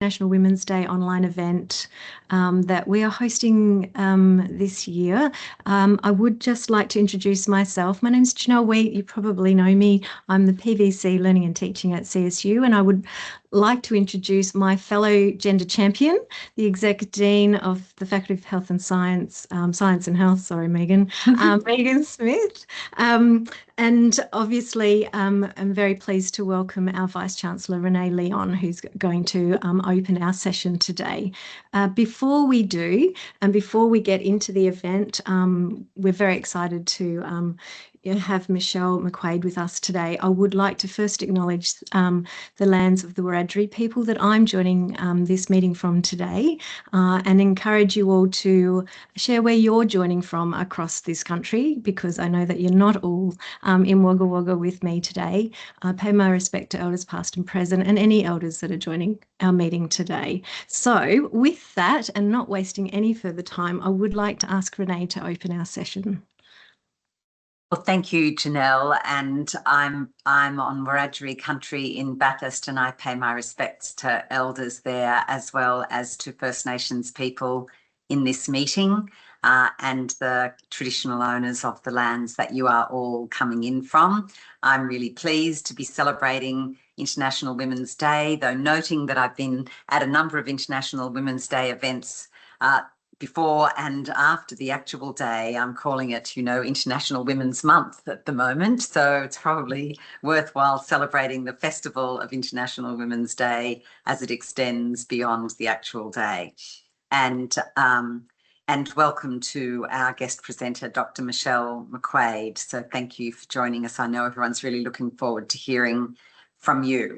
National Women's Day online event that we are hosting this year. I would just like to introduce myself. My name is Janelle Wheat. You probably know me. I'm the PVC Learning and Teaching at CSU, and I would like to introduce my fellow gender champion, the Exec Dean of the Faculty of Health and Science, Science and Health, sorry, Megan, Megan Smith. And obviously, I'm very pleased to welcome our Vice-Chancellor, Renee Leon, who's going to open our session today. Before we do, and before we get into the event, we're very excited to have Michelle McQuaid with us today. I would like to first acknowledge the lands of the Wiradjuri people that I'm joining this meeting from today, and encourage you all to share where you're joining from across this country, because I know that you're not all in Wagga Wagga with me today. I pay my respect to elders past and present, and any elders that are joining our meeting today. So with that, and not wasting any further time, I would like to ask Renee to open our session. Well, thank you, Janelle. And I'm on Wiradjuri country in Bathurst, and I pay my respects to elders there as well as to First Nations people in this meeting and the traditional owners of the lands that you are all coming in from. I'm really pleased to be celebrating International Women's Day, though noting that I've been at a number of International Women's Day events before and after the actual day. I'm calling it, International Women's Month at the moment. So it's probably worthwhile celebrating the festival of International Women's Day as it extends beyond the actual day. And welcome to our guest presenter, Dr. Michelle McQuaid. So thank you for joining us. I know everyone's really looking forward to hearing from you.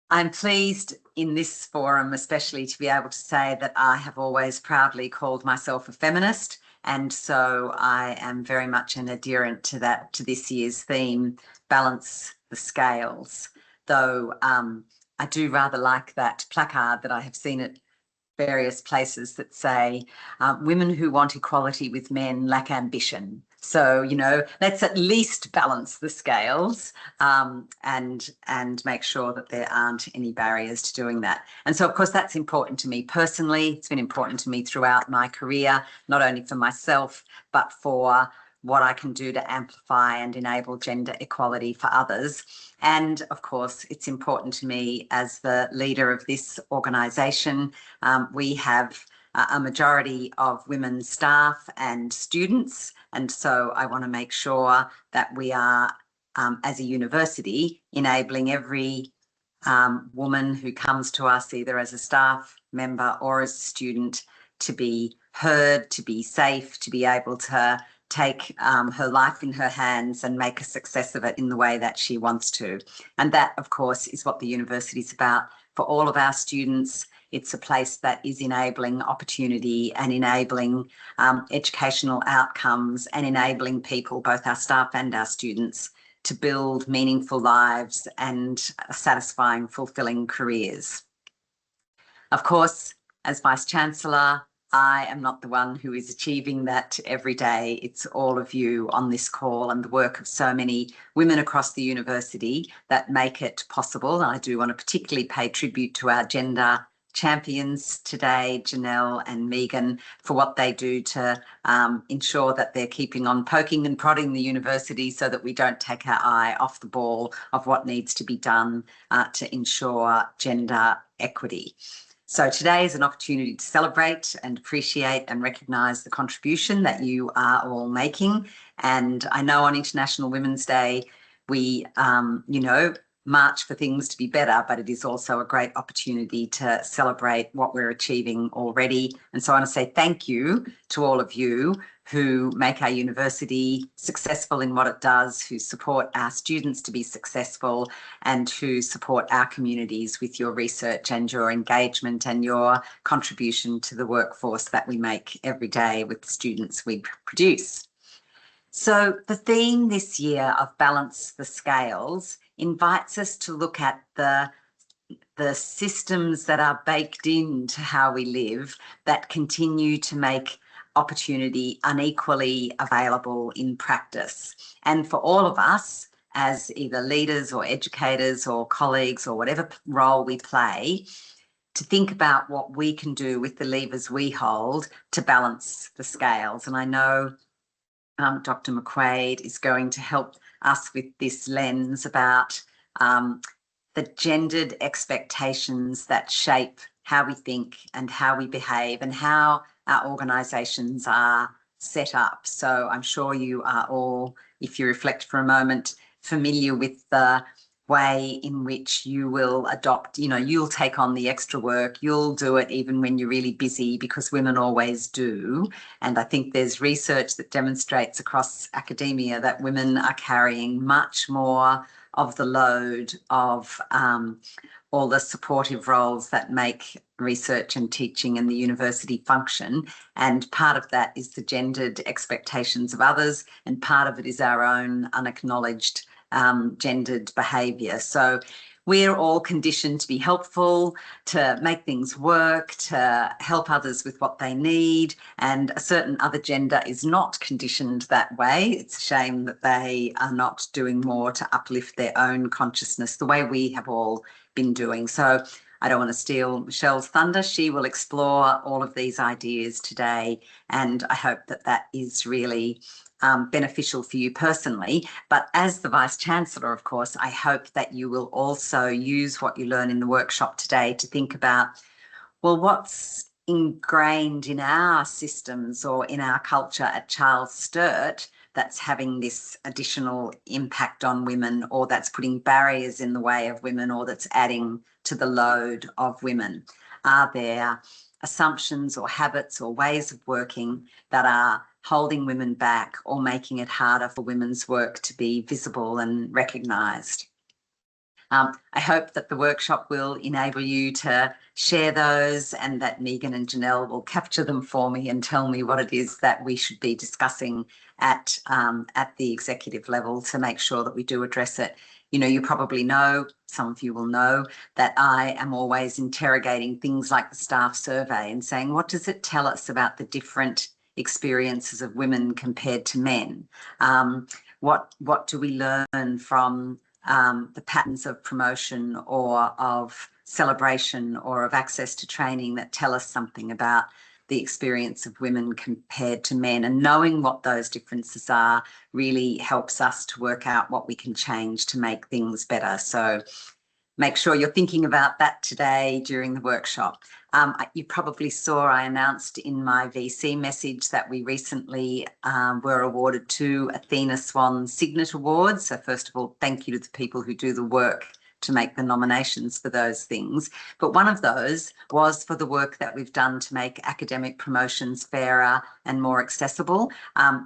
I'm pleased in this forum especially to be able to say that I have always proudly called myself a feminist, and so I am very much an adherent to this year's theme, Balance the Scales, though I do rather like that placard that I have seen at various places that say women who want equality with men lack ambition. So, let's at least balance the scales and make sure that there aren't any barriers to doing that. And so, of course, that's important to me personally. It's been important to me throughout my career, not only for myself, but for what I can do to amplify and enable gender equality for others. And of course, it's important to me as the leader of this organisation. We have a majority of women staff and students, and so I want to make sure that we are, as a university, enabling every woman who comes to us either as a staff member or as a student to be heard, to be safe, to be able to take her life in her hands and make a success of it in the way that she wants to. And that, of course, is what the university is about for all of our students. It's a place that is enabling opportunity and enabling educational outcomes and enabling people, both our staff and our students, to build meaningful lives and satisfying, fulfilling careers. Of course, as Vice-Chancellor, I am not the one who is achieving that every day. It's all of you on this call and the work of so many women across the university that make it possible. I do want to particularly pay tribute to our gender champions today, Janelle and Megan, for what they do to ensure that they're keeping on poking and prodding the university so that we don't take our eye off the ball of what needs to be done to ensure gender equity. So today is an opportunity to celebrate and appreciate and recognise the contribution that you are all making. And I know on International Women's Day, we, march for things to be better, but it is also a great opportunity to celebrate what we're achieving already. And so I want to say thank you to all of you who make our university successful in what it does, who support our students to be successful, and who support our communities with your research and your engagement and your contribution to the workforce that we make every day with the students we produce. So the theme this year of Balance the Scales invites us to look at the systems that are baked into how we live that continue to make opportunity unequally available in practice. And for all of us as either leaders or educators or colleagues or whatever role we play, to think about what we can do with the levers we hold to balance the scales. And I know Dr. McQuaid is going to help us with this lens about the gendered expectations that shape how we think and how we behave and how our organisations are set up. So I'm sure you are all, if you reflect for a moment, familiar with the way in which you will adopt, you'll take on the extra work, you'll do it even when you're really busy, because women always do. And I think there's research that demonstrates across academia that women are carrying much more of the load of all the supportive roles that make research and teaching and the university function. And part of that is the gendered expectations of others, and part of it is our own unacknowledged gendered behaviour. So we're all conditioned to be helpful, to make things work, to help others with what they need, and a certain other gender is not conditioned that way. It's a shame that they are not doing more to uplift their own consciousness the way we have all been doing. So I don't want to steal Michelle's thunder. She will explore all of these ideas today, and I hope that that is really beneficial for you personally. But as the Vice-Chancellor, of course, I hope that you will also use what you learn in the workshop today to think about, well, what's ingrained in our systems or in our culture at Charles Sturt that's having this additional impact on women, or that's putting barriers in the way of women, or that's adding to the load of women? Are there assumptions or habits or ways of working that are holding women back or making it harder for women's work to be visible and recognised? I hope that the workshop will enable you to share those, and that Megan and Janelle will capture them for me and tell me what it is that we should be discussing at the executive level to make sure that we do address it. You probably know, some of you will know, that I am always interrogating things like the staff survey and saying, what does it tell us about the different experiences of women compared to men? What do we learn from the patterns of promotion or of celebration or of access to training that tell us something about the experience of women compared to men? And knowing what those differences are really helps us to work out what we can change to make things better. So make sure you're thinking about that today during the workshop. You probably saw I announced in my VC message that we recently were awarded 2 Athena Swan Signet Awards. So first of all, thank you to the people who do the work to make the nominations for those things. But one of those was for the work that we've done to make academic promotions fairer and more accessible,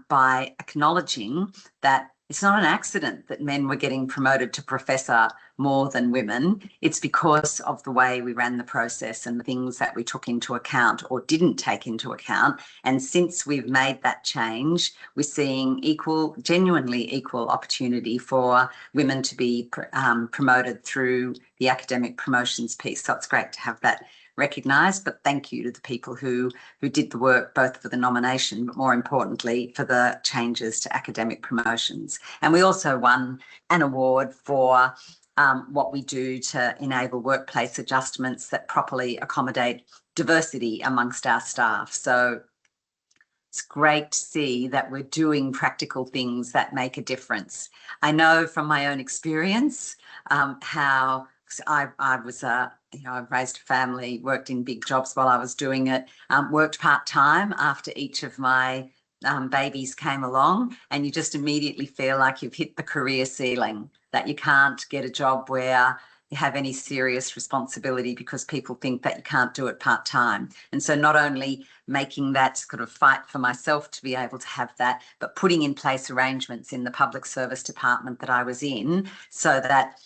by acknowledging that it's not an accident that men were getting promoted to professor more than women. It's because of the way we ran the process and the things that we took into account or didn't take into account. And since we've made that change, we're seeing genuinely equal opportunity for women to be promoted through the academic promotions piece. So it's great to have that recognised. But thank you to the people who did the work, both for the nomination, but more importantly for the changes to academic promotions. And we also won an award for what we do to enable workplace adjustments that properly accommodate diversity amongst our staff. So it's great to see that we're doing practical things that make a difference. I know from my own experience how I was I've raised a family, worked in big jobs while I was doing it, worked part-time after each of my babies came along, and you just immediately feel like you've hit the career ceiling, that you can't get a job where you have any serious responsibility because people think that you can't do it part-time. And so not only making that sort of fight for myself to be able to have that, but putting in place arrangements in the public service department that I was in so that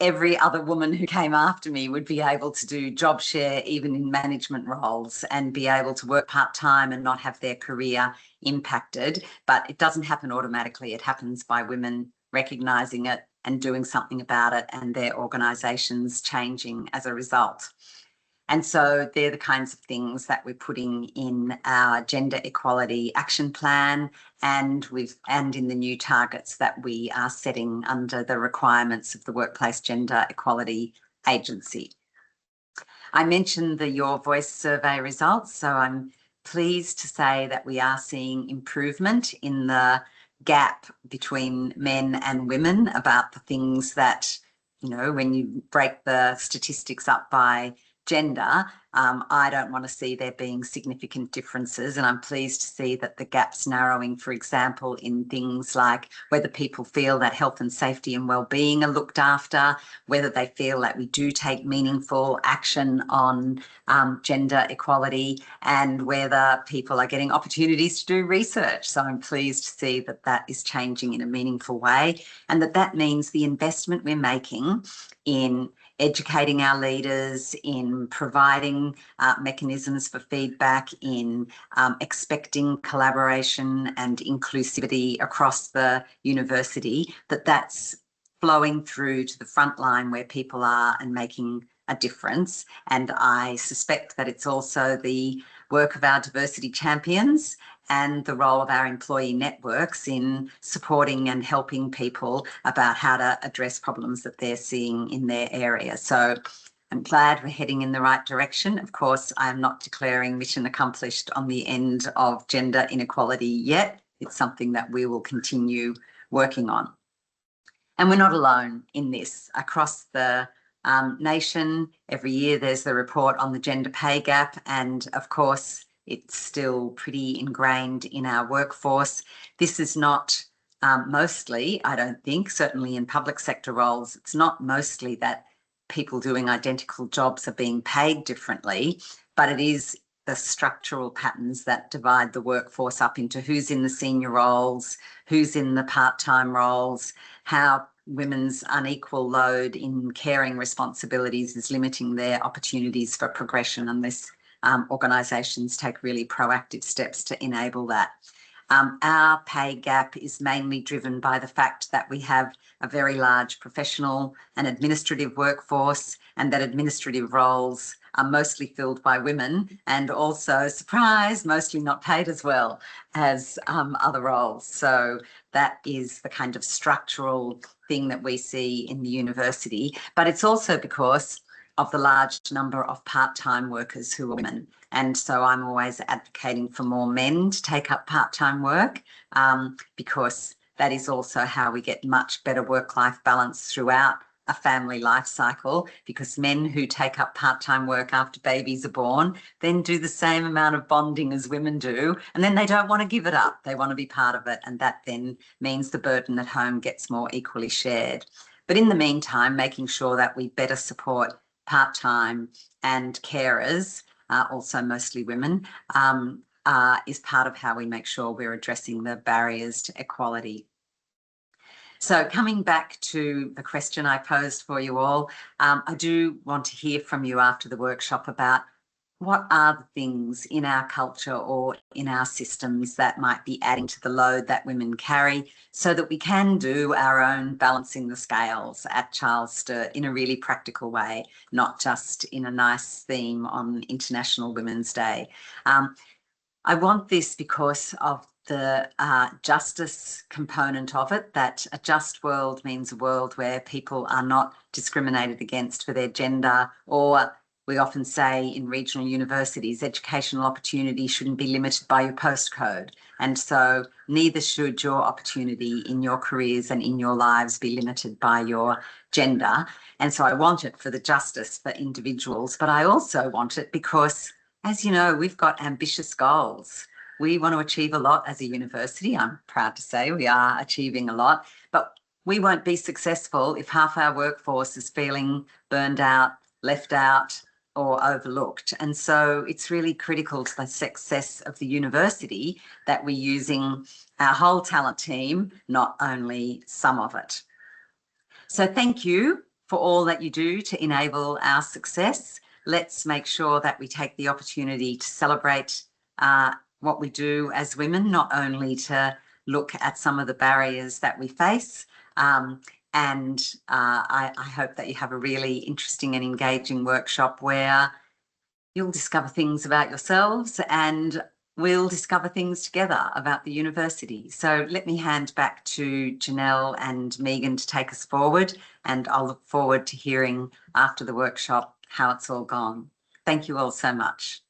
every other woman who came after me would be able to do job share, even in management roles, and be able to work part-time and not have their career impacted. But it doesn't happen automatically. It happens by women recognising it and doing something about it, and their organisations changing as a result. And so they're the kinds of things that we're putting in our gender equality action plan and in the new targets that we are setting under the requirements of the Workplace Gender Equality Agency. I mentioned the Your Voice survey results, so I'm pleased to say that we are seeing improvement in the gap between men and women about the things that, you know, when you break the statistics up by gender, I don't want to see there being significant differences, and I'm pleased to see that the gap's narrowing, for example, in things like whether people feel that health and safety and well-being are looked after, whether they feel that we do take meaningful action on gender equality, and whether people are getting opportunities to do research. So I'm pleased to see that that is changing in a meaningful way, and that means the investment we're making in educating our leaders, in providing mechanisms for feedback, in expecting collaboration and inclusivity across the university, that's flowing through to the front line where people are and making a difference. And I suspect that it's also the work of our diversity champions and the role of our employee networks in supporting and helping people about how to address problems that they're seeing in their area. So I'm glad we're heading in the right direction. Of course, I am not declaring mission accomplished on the end of gender inequality yet. It's something that we will continue working on. And we're not alone in this. Across the nation, every year there's the report on the gender pay gap, and of course it's still pretty ingrained in our workforce. This is not mostly, I don't think, certainly in public sector roles, it's not mostly that people doing identical jobs are being paid differently, but it is the structural patterns that divide the workforce up into who's in the senior roles, who's in the part-time roles, how women's unequal load in caring responsibilities is limiting their opportunities for progression, unless organisations take really proactive steps to enable that. Our pay gap is mainly driven by the fact that we have a very large professional and administrative workforce, and that administrative roles are mostly filled by women, and also, surprise, mostly not paid as well as other roles. So that is the kind of structural thing that we see in the university. But it's also because of the large number of part-time workers who are women. And so I'm always advocating for more men to take up part-time work, because that is also how we get much better work-life balance throughout a family life cycle, because men who take up part-time work after babies are born then do the same amount of bonding as women do, and then they don't want to give it up. They want to be part of it, and that then means the burden at home gets more equally shared. But in the meantime, making sure that we better support part-time and carers, also mostly women, is part of how we make sure we're addressing the barriers to equality. So coming back to the question I posed for you all, I do want to hear from you after the workshop about what are the things in our culture or in our systems that might be adding to the load that women carry, so that we can do our own balancing the scales at Charles Sturt in a really practical way, not just in a nice theme on International Women's Day. I want this because of the justice component of it, that a just world means a world where people are not discriminated against for their gender, or we often say in regional universities, educational opportunity shouldn't be limited by your postcode. And so neither should your opportunity in your careers and in your lives be limited by your gender. And so I want it for the justice for individuals, but I also want it because, as you know, we've got ambitious goals. We want to achieve a lot as a university. I'm proud to say we are achieving a lot, but we won't be successful if half our workforce is feeling burned out, left out, or overlooked. And so it's really critical to the success of the university that we're using our whole talent team, not only some of it. So thank you for all that you do to enable our success. Let's make sure that we take the opportunity to celebrate what we do as women, not only to look at some of the barriers that we face. I hope that you have a really interesting and engaging workshop where you'll discover things about yourselves, and we'll discover things together about the university. So let me hand back to Janelle and Megan to take us forward, and I'll look forward to hearing after the workshop how it's all gone. Thank you all so much.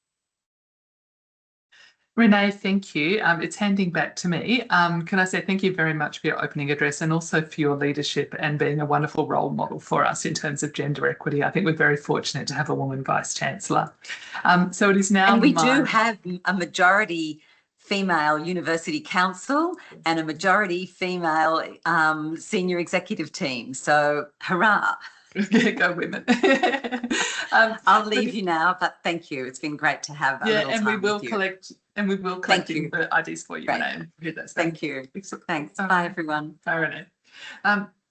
Renee, thank you. It's handing back to me. Can I say thank you very much for your opening address and also for your leadership and being a wonderful role model for us in terms of gender equity. I think we're very fortunate to have a woman Vice-Chancellor. So it is now And we do have a majority female university council and a majority female senior executive team. So hurrah. Go women. I'll leave you now, but thank you. It's been great to have a little time with you. And we will collect the IDs for you, Renee. Thank you. Thanks. Bye, everyone. Bye, Renee.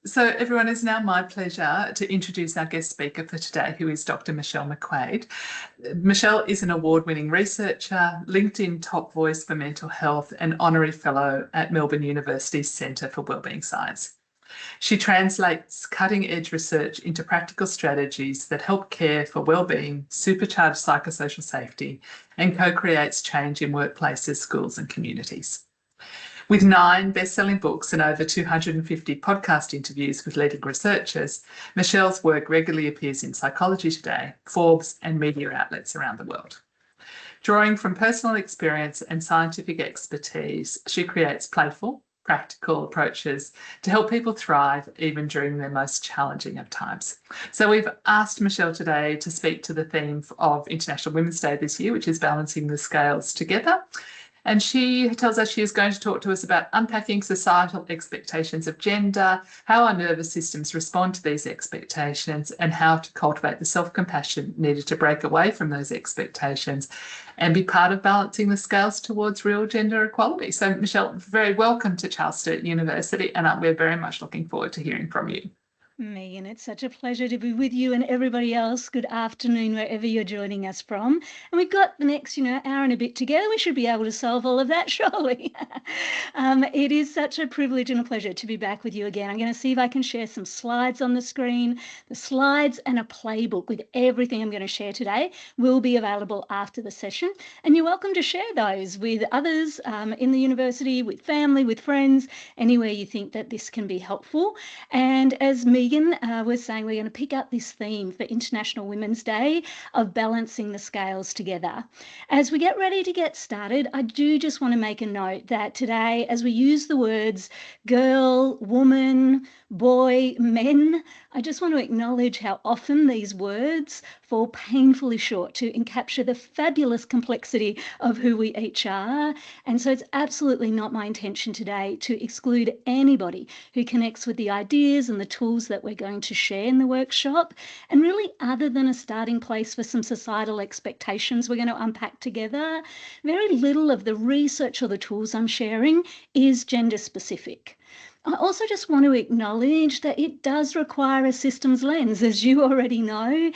So everyone, it's now my pleasure to introduce our guest speaker for today, who is Dr. Michelle McQuaid. Michelle is an award-winning researcher, LinkedIn top voice for mental health, and honorary fellow at Melbourne University's Centre for Wellbeing Science. She translates cutting-edge research into practical strategies that help care for wellbeing, supercharge psychosocial safety, and co-creates change in workplaces, schools, and communities. With 9 best-selling books and over 250 podcast interviews with leading researchers, Michelle's work regularly appears in Psychology Today, Forbes, and media outlets around the world. Drawing from personal experience and scientific expertise, she creates playful, practical approaches to help people thrive even during their most challenging of times. So we've asked Michelle today to speak to the theme of International Women's Day this year, which is balancing the scales together. And she tells us she is going to talk to us about unpacking societal expectations of gender, how our nervous systems respond to these expectations, and how to cultivate the self-compassion needed to break away from those expectations and be part of balancing the scales towards real gender equality. So, Michelle, very welcome to Charles Sturt University, and we're very much looking forward to hearing from you. Megan, it's such a pleasure to be with you and everybody else. Good afternoon, wherever you're joining us from. And we've got the next, hour and a bit together. We should be able to solve all of that, surely. It is such a privilege and a pleasure to be back with you again. I'm going to see if I can share some slides on the screen. The slides and a playbook with everything I'm going to share today will be available after the session. And you're welcome to share those with others in the university, with family, with friends, anywhere you think that this can be helpful. And as Megan was saying, we're going to pick up this theme for International Women's Day of balancing the scales together. As we get ready to get started, I do just want to make a note that today, as we use the words girl, woman, boy, men, I just want to acknowledge how often these words fall painfully short to encapture the fabulous complexity of who we each are. And so it's absolutely not my intention today to exclude anybody who connects with the ideas and the tools that we're going to share in the workshop. And really, other than a starting place for some societal expectations we're going to unpack together, very little of the research or the tools I'm sharing is gender specific. I also just want to acknowledge that it does require a systems lens, as you already know,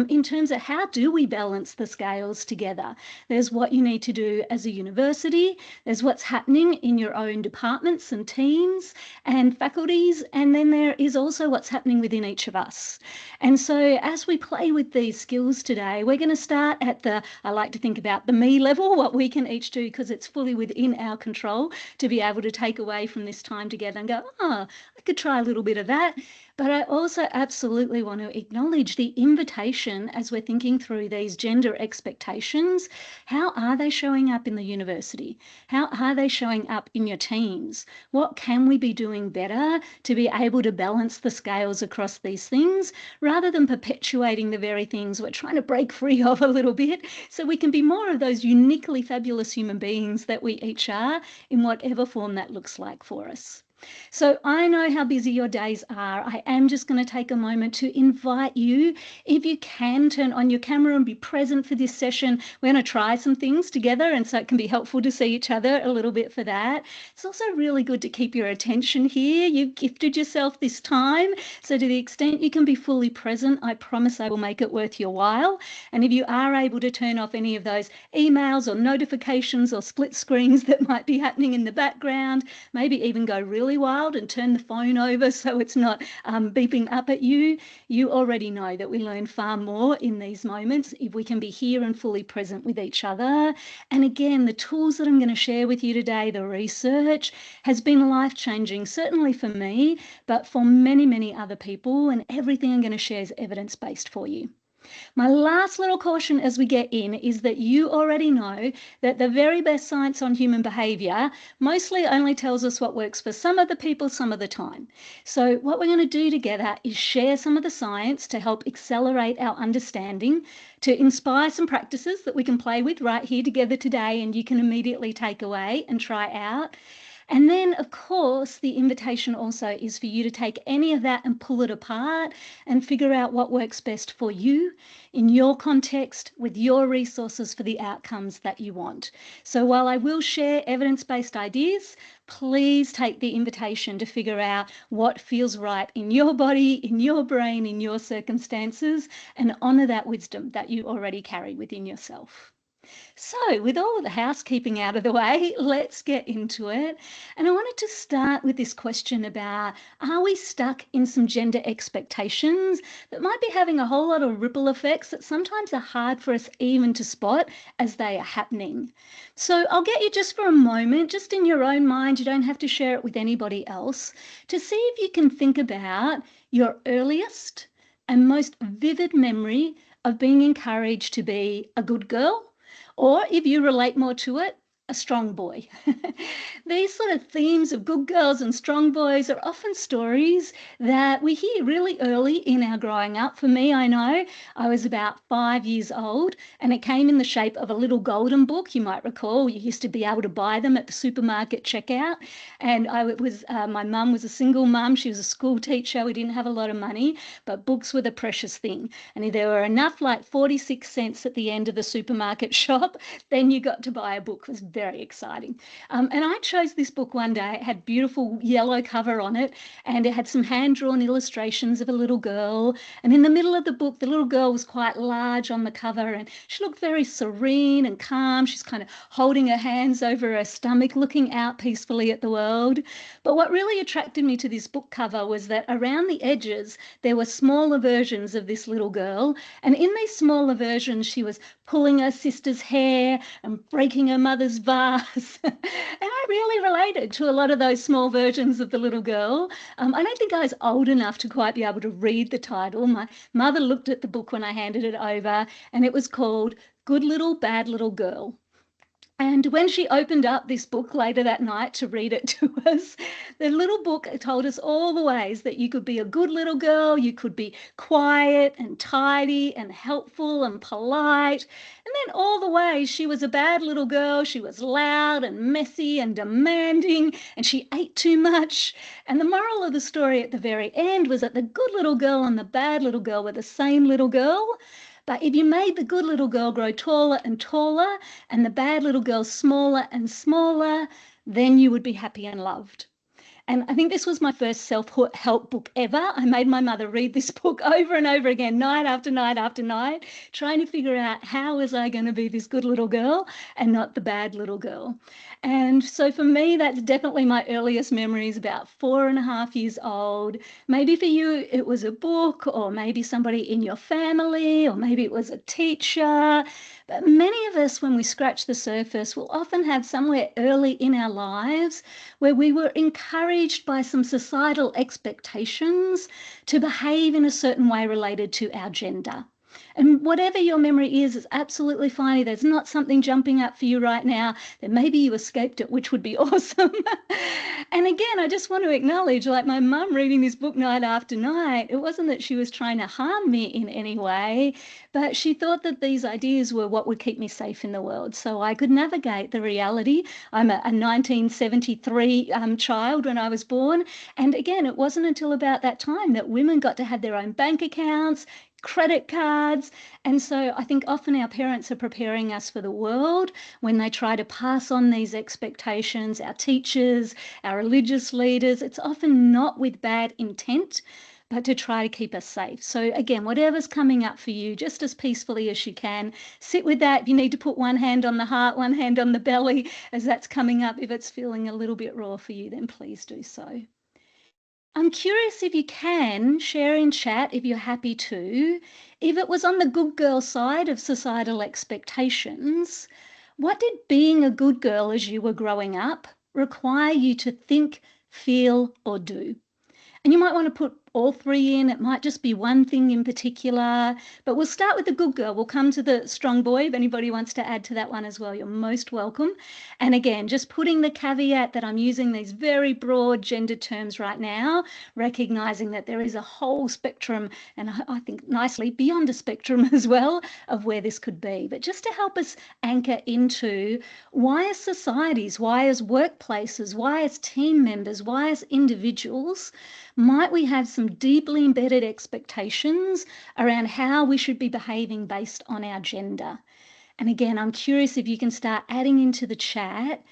in terms of how do we balance the scales together. There's what you need to do as a university, there's what's happening in your own departments and teams and faculties, and then there is also what's happening within each of us. And so as we play with these skills today, we're going to start at I like to think about the me level, what we can each do, because it's fully within our control to be able to take away from this time together and go, I could try a little bit of that. But I also absolutely want to acknowledge the invitation as we're thinking through these gender expectations. How are they showing up in the university? How are they showing up in your teams? What can we be doing better to be able to balance the scales across these things rather than perpetuating the very things we're trying to break free of a little bit so we can be more of those uniquely fabulous human beings that we each are in whatever form that looks like for us. So I know how busy your days are. I am just going to take a moment to invite you, if you can, turn on your camera and be present for this session. We're going to try some things together, and so it can be helpful to see each other a little bit for that. It's also really good to keep your attention here. You've gifted yourself this time, so to the extent you can be fully present, I promise I will make it worth your while. And if you are able to turn off any of those emails or notifications or split screens that might be happening in the background, maybe even go really really wild and turn the phone over so it's not beeping up at you, you already know that we learn far more in these moments if we can be here and fully present with each other. And again, the tools that I'm going to share with you today, the research, has been life-changing, certainly for me, but for many, many other people. And everything I'm going to share is evidence-based for you. My last little caution as we get in is that you already know that the very best science on human behaviour mostly only tells us what works for some of the people some of the time. So what we're going to do together is share some of the science to help accelerate our understanding, to inspire some practices that we can play with right here together today and you can immediately take away and try out. And then, of course, the invitation also is for you to take any of that and pull it apart and figure out what works best for you in your context with your resources for the outcomes that you want. So while I will share evidence-based ideas, please take the invitation to figure out what feels right in your body, in your brain, in your circumstances, and honour that wisdom that you already carry within yourself. So with all of the housekeeping out of the way, let's get into it. And I wanted to start with this question about, are we stuck in some gender expectations that might be having a whole lot of ripple effects that sometimes are hard for us even to spot as they are happening? So I'll get you just for a moment, just in your own mind, you don't have to share it with anybody else, to see if you can think about your earliest and most vivid memory of being encouraged to be a good girl, or if you relate more to it, a strong boy. These sort of themes of good girls and strong boys are often stories that we hear really early in our growing up. For me, I know I was about 5 years old and it came in the shape of a little golden book. You might recall you used to be able to buy them at the supermarket checkout. And my mum was a single mum. She was a school teacher. We didn't have a lot of money, but books were the precious thing. And if there were enough like 46 cents at the end of the supermarket shop, then you got to buy a book. It was very exciting. And I chose this book one day. It had beautiful yellow cover on it and it had some hand-drawn illustrations of a little girl. And in the middle of the book, the little girl was quite large on the cover and she looked very serene and calm. She's kind of holding her hands over her stomach, looking out peacefully at the world. But what really attracted me to this book cover was that around the edges, there were smaller versions of this little girl. And in these smaller versions, she was pulling her sister's hair and breaking her mother's vase. And I really related to a lot of those small versions of the little girl. I don't think I was old enough to quite be able to read the title. My mother looked at the book when I handed it over and it was called Good Little Bad Little Girl. And when she opened up this book later that night to read it to us, the little book told us all the ways that you could be a good little girl, you could be quiet and tidy and helpful and polite, and then all the ways she was a bad little girl, she was loud and messy and demanding, and she ate too much. And the moral of the story at the very end was that the good little girl and the bad little girl were the same little girl. But if you made the good little girl grow taller and taller and the bad little girl smaller and smaller, then you would be happy and loved. And I think this was my first self-help book ever. I made my mother read this book over and over again, night after night after night, trying to figure out how was I going to be this good little girl and not the bad little girl. And so for me, that's definitely my earliest memories, about 4.5 years old. Maybe for you, it was a book, or maybe somebody in your family, or maybe it was a teacher. But many of us, when we scratch the surface, will often have somewhere early in our lives where we were encouraged by some societal expectations to behave in a certain way related to our gender. And whatever your memory is absolutely fine. There's not something jumping up for you right now that maybe you escaped it, which would be awesome. And again, I just want to acknowledge, like my mum reading this book night after night, it wasn't that she was trying to harm me in any way, but she thought that these ideas were what would keep me safe in the world so I could navigate the reality. I'm a 1973 child when I was born. And again, it wasn't until about that time that women got to have their own bank accounts, credit cards. And so I think often our parents are preparing us for the world when they try to pass on these expectations, our teachers, our religious leaders. It's often not with bad intent, but to try to keep us safe. So again, whatever's coming up for you, just as peacefully as you can, sit with that. If you need to put one hand on the heart, one hand on the belly as that's coming up, if it's feeling a little bit raw for you, then please do so. I'm curious if you can share in chat, if you're happy to, if it was on the good girl side of societal expectations, what did being a good girl as you were growing up require you to think, feel, or do? And you might want to put all three in. It might just be one thing in particular, but we'll start with the good girl. We'll come to the strong boy. If anybody wants to add to that one as well, you're most welcome. And again, just putting the caveat that I'm using these very broad gender terms right now, recognizing that there is a whole spectrum, and I think nicely beyond a spectrum as well, of where this could be. But just to help us anchor into why as societies, why as workplaces, why as team members, why as individuals, might we have some deeply embedded expectations around how we should be behaving based on our gender? And again, I'm curious if you can start adding into the chat.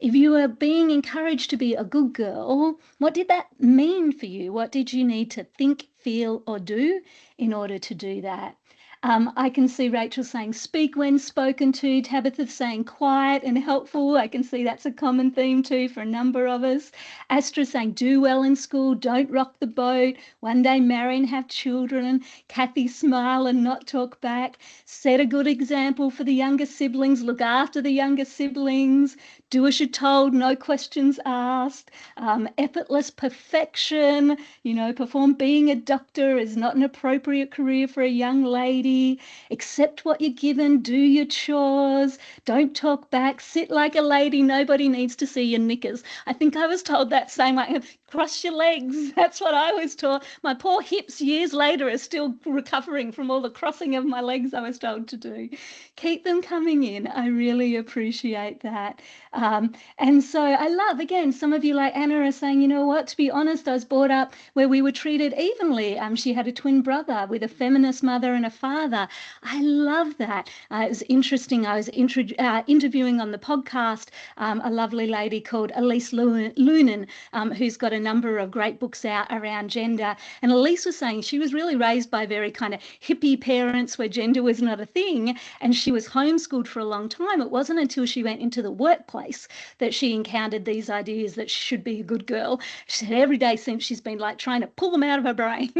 If you are being encouraged to be a good girl, what did that mean for you? What did you need to think, feel, or do in order to do that? I can see Rachel saying speak when spoken to, Tabitha saying quiet and helpful. I can see that's a common theme too for a number of us. Astra saying do well in school, don't rock the boat, one day marry and have children. Kathy smile and not talk back. Set a good example for the younger siblings, look after the younger siblings, do as you're told, no questions asked. Effortless perfection, perform being a doctor is not an appropriate career for a young lady. Accept what you're given, do your chores, don't talk back, sit like a lady, nobody needs to see your knickers. I think I was told that same way, cross your legs. That's what I was taught. My poor hips years later are still recovering from all the crossing of my legs I was told to do. Keep them coming in. I really appreciate that. And so I love, again, some of you like Anna are saying, you know what, to be honest, I was brought up where we were treated evenly. She had a twin brother with a feminist mother and a father. I love that. It was interesting. I was interviewing on the podcast a lovely lady called Elise Lunan, who's got a number of great books out around gender. And Elise was saying she was really raised by very kind of hippie parents where gender was not a thing. And she was homeschooled for a long time. It wasn't until she went into the workplace that she encountered these ideas that she should be a good girl. She said every day since she's been like trying to pull them out of her brain.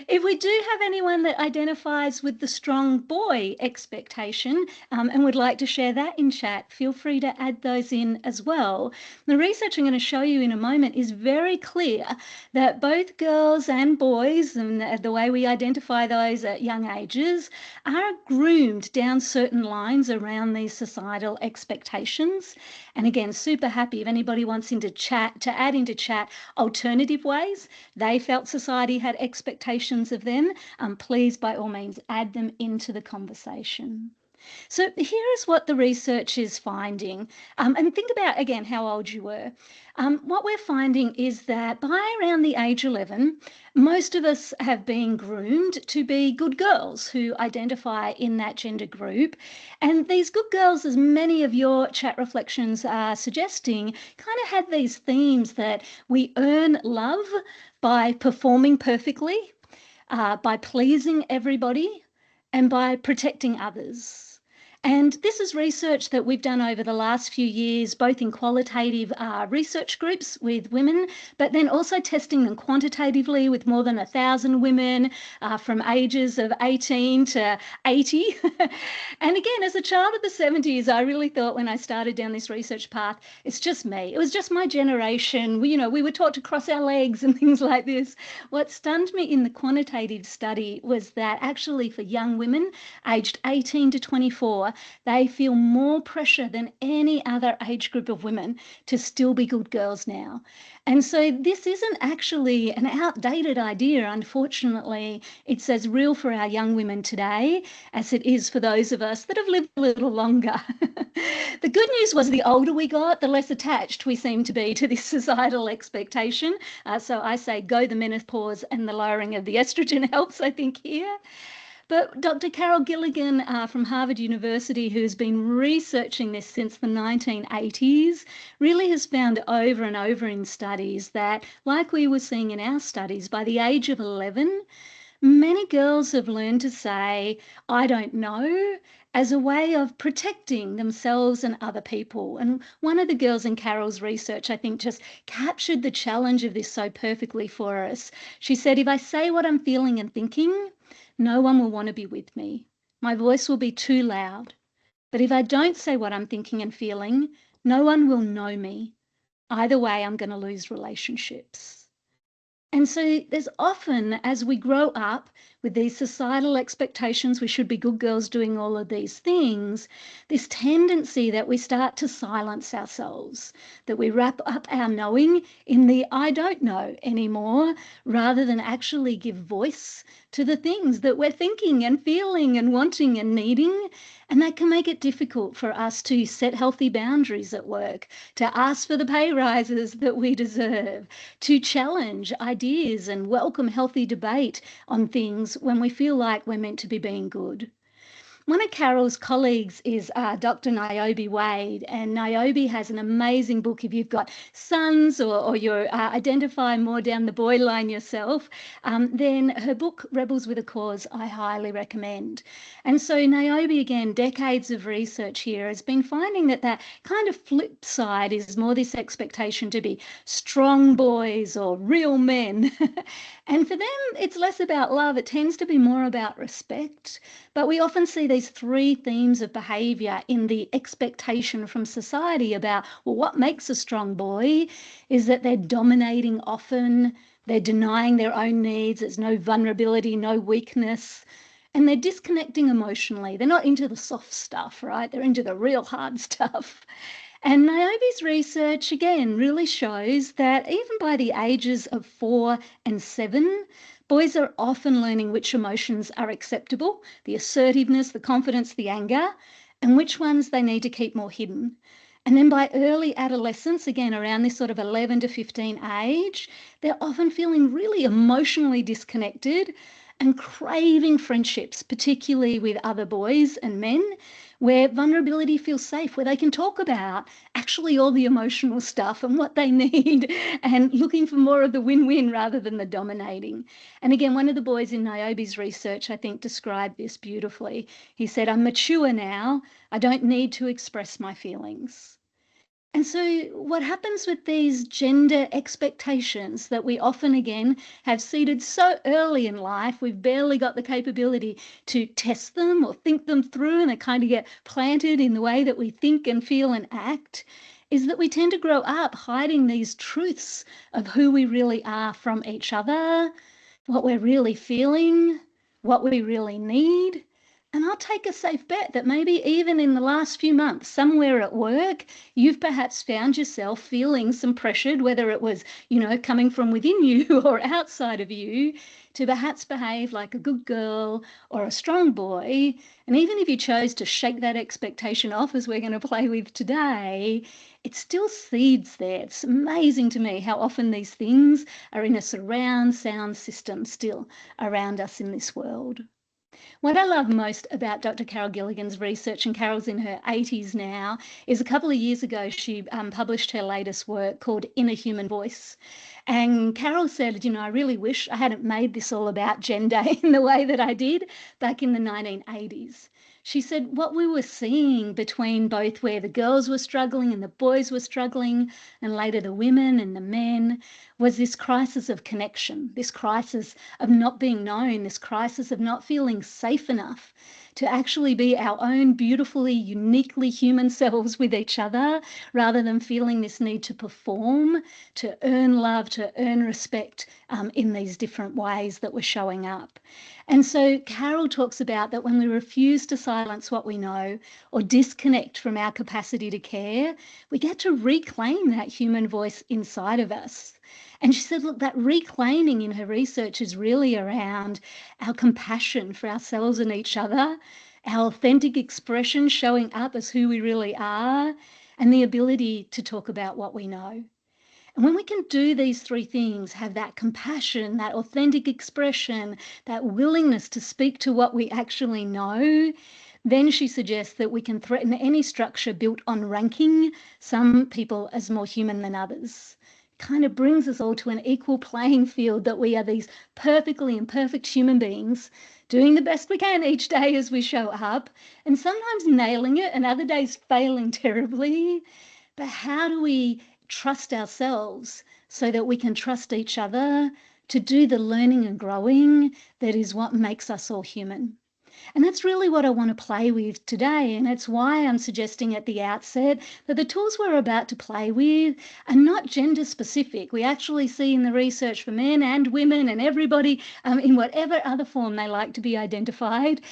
If we do have anyone that identifies with the strong boy expectation and would like to share that in chat, feel free to add those in as well. The research I'm going to show you in a moment is very clear that both girls and boys, and the way we identify those at young ages, are groomed down certain lines around these societal expectations. And again, super happy if anybody wants to add into chat alternative ways they felt society had expectations of them, please by all means add them into the conversation. So here is what the research is finding. And think about, again, how old you were. What we're finding is that by around the age 11, most of us have been groomed to be good girls who identify in that gender group. And these good girls, as many of your chat reflections are suggesting, kind of had these themes that we earn love by performing perfectly, by pleasing everybody, and by protecting others. And this is research that we've done over the last few years, both in qualitative research groups with women, but then also testing them quantitatively with more than 1,000 women from ages of 18 to 80. And again, as a child of the 70s, I really thought when I started down this research path, it's just me. It was just my generation. We were taught to cross our legs and things like this. What stunned me in the quantitative study was that actually for young women aged 18 to 24, they feel more pressure than any other age group of women to still be good girls now. And so this isn't actually an outdated idea, unfortunately. It's as real for our young women today as it is for those of us that have lived a little longer. The good news was the older we got, the less attached we seem to be to this societal expectation. So I say go the menopause and the lowering of the estrogen helps, I think, here. But Dr. Carol Gilligan from Harvard University, who's been researching this since the 1980s, really has found over and over in studies that, like we were seeing in our studies, by the age of 11, many girls have learned to say, I don't know, as a way of protecting themselves and other people. And one of the girls in Carol's research, I think, just captured the challenge of this so perfectly for us. She said, if I say what I'm feeling and thinking, no one will want to be with me. My voice will be too loud. But if I don't say what I'm thinking and feeling, no one will know me. Either way, I'm going to lose relationships. And so there's often, as we grow up with these societal expectations, we should be good girls doing all of these things, this tendency that we start to silence ourselves, that we wrap up our knowing in the I don't know anymore, rather than actually give voice to the things that we're thinking and feeling and wanting and needing. And that can make it difficult for us to set healthy boundaries at work, to ask for the pay rises that we deserve, to challenge ideas and welcome healthy debate on things when we feel like we're meant to be being good. One of Carol's colleagues is Dr. Niobe Wade, and Niobe has an amazing book. If you've got sons or you're identifying more down the boy line yourself, then her book, Rebels with a Cause, I highly recommend. And so Niobe, again, decades of research here, has been finding that that kind of flip side is more this expectation to be strong boys or real men. And for them, it's less about love. It tends to be more about respect. But we often see these three themes of behaviour in the expectation from society about, well, what makes a strong boy is that they're dominating often, they're denying their own needs, there's no vulnerability, no weakness, and they're disconnecting emotionally. They're not into the soft stuff, right? They're into the real hard stuff. And Niobe's research, again, really shows that even by the ages of 4 and 7, boys are often learning which emotions are acceptable, the assertiveness, the confidence, the anger, and which ones they need to keep more hidden. And then by early adolescence, again, around this sort of 11 to 15 age, they're often feeling really emotionally disconnected and craving friendships, particularly with other boys and men, where vulnerability feels safe, where they can talk about actually all the emotional stuff and what they need, and looking for more of the win-win rather than the dominating. And again, one of the boys in Niobe's research, I think, described this beautifully. He said, I'm mature now. I don't need to express my feelings. And so what happens with these gender expectations that we often, again, have seeded so early in life, we've barely got the capability to test them or think them through, and they kind of get planted in the way that we think and feel and act, is that we tend to grow up hiding these truths of who we really are from each other, what we're really feeling, what we really need. And I'll take a safe bet that maybe even in the last few months, somewhere at work, you've perhaps found yourself feeling some pressured, whether it was, coming from within you or outside of you, to perhaps behave like a good girl or a strong boy. And even if you chose to shake that expectation off, as we're going to play with today, it still seeds there. It's amazing to me how often these things are in a surround sound system still around us in this world. What I love most about Dr. Carol Gilligan's research, and Carol's in her 80s now, is a couple of years ago she published her latest work called In a Human Voice. And Carol said, I really wish I hadn't made this all about gender in the way that I did back in the 1980s. She said what we were seeing between both where the girls were struggling and the boys were struggling, and later the women and the men, was this crisis of connection, this crisis of not being known, this crisis of not feeling safe enough to actually be our own beautifully, uniquely human selves with each other, rather than feeling this need to perform, to earn love, to earn respect in these different ways that we're showing up. And so Carol talks about that when we refuse to silence what we know or disconnect from our capacity to care, we get to reclaim that human voice inside of us. And she said, look, that reclaiming in her research is really around our compassion for ourselves and each other, our authentic expression showing up as who we really are, and the ability to talk about what we know. And when we can do these three things, have that compassion, that authentic expression, that willingness to speak to what we actually know, then she suggests that we can threaten any structure built on ranking some people as more human than others. Kind of brings us all to an equal playing field, that we are these perfectly imperfect human beings doing the best we can each day as we show up, and sometimes nailing it and other days failing terribly. But how do we trust ourselves so that we can trust each other to do the learning and growing that is what makes us all human? And that's really what I want to play with today. And it's why I'm suggesting at the outset that the tools we're about to play with are not gender specific. We actually see in the research for men and women and everybody in whatever other form they like to be identified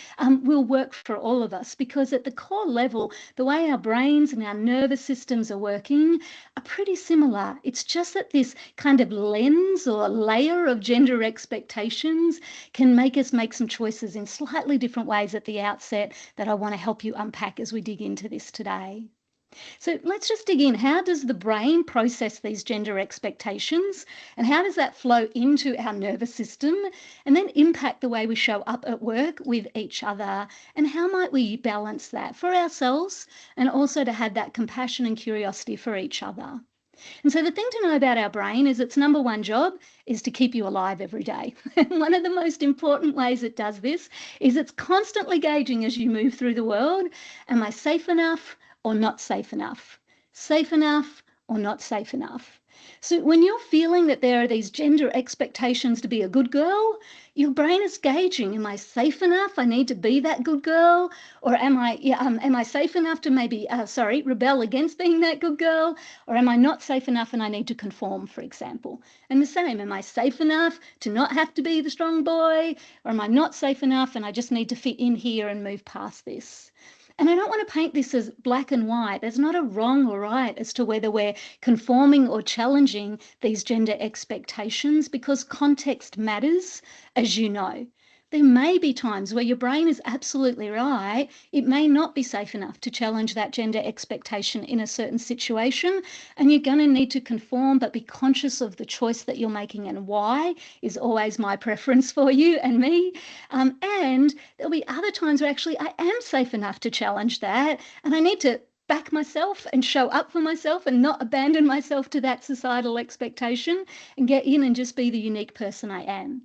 will work for all of us, because at the core level, the way our brains and our nervous systems are working are pretty similar. It's just that this kind of lens or layer of gender expectations can make us make some choices in slightly different ways at the outset that I want to help you unpack as we dig into this today. So let's just dig in. How does the brain process these gender expectations, and how does that flow into our nervous system and then impact the way we show up at work with each other? And how might we balance that for ourselves and also to have that compassion and curiosity for each other? And so the thing to know about our brain is its number one job is to keep you alive every day. And one of the most important ways it does this is it's constantly gauging as you move through the world, am I safe enough or not safe enough? Safe enough or not safe enough? So when you're feeling that there are these gender expectations to be a good girl, your brain is gauging, am I safe enough? I need to be that good girl. Or am I safe enough to maybe, rebel against being that good girl? Or am I not safe enough and I need to conform, for example? And the same, am I safe enough to not have to be the strong boy? Or am I not safe enough and I just need to fit in here and move past this? And I don't want to paint this as black and white. There's not a wrong or right as to whether we're conforming or challenging these gender expectations, because context matters, as you know. There may be times where your brain is absolutely right. It may not be safe enough to challenge that gender expectation in a certain situation, and you're going to need to conform, but be conscious of the choice that you're making and why is always my preference for you and me. And there'll be other times where actually I am safe enough to challenge that, and I need to back myself and show up for myself and not abandon myself to that societal expectation and get in and just be the unique person I am.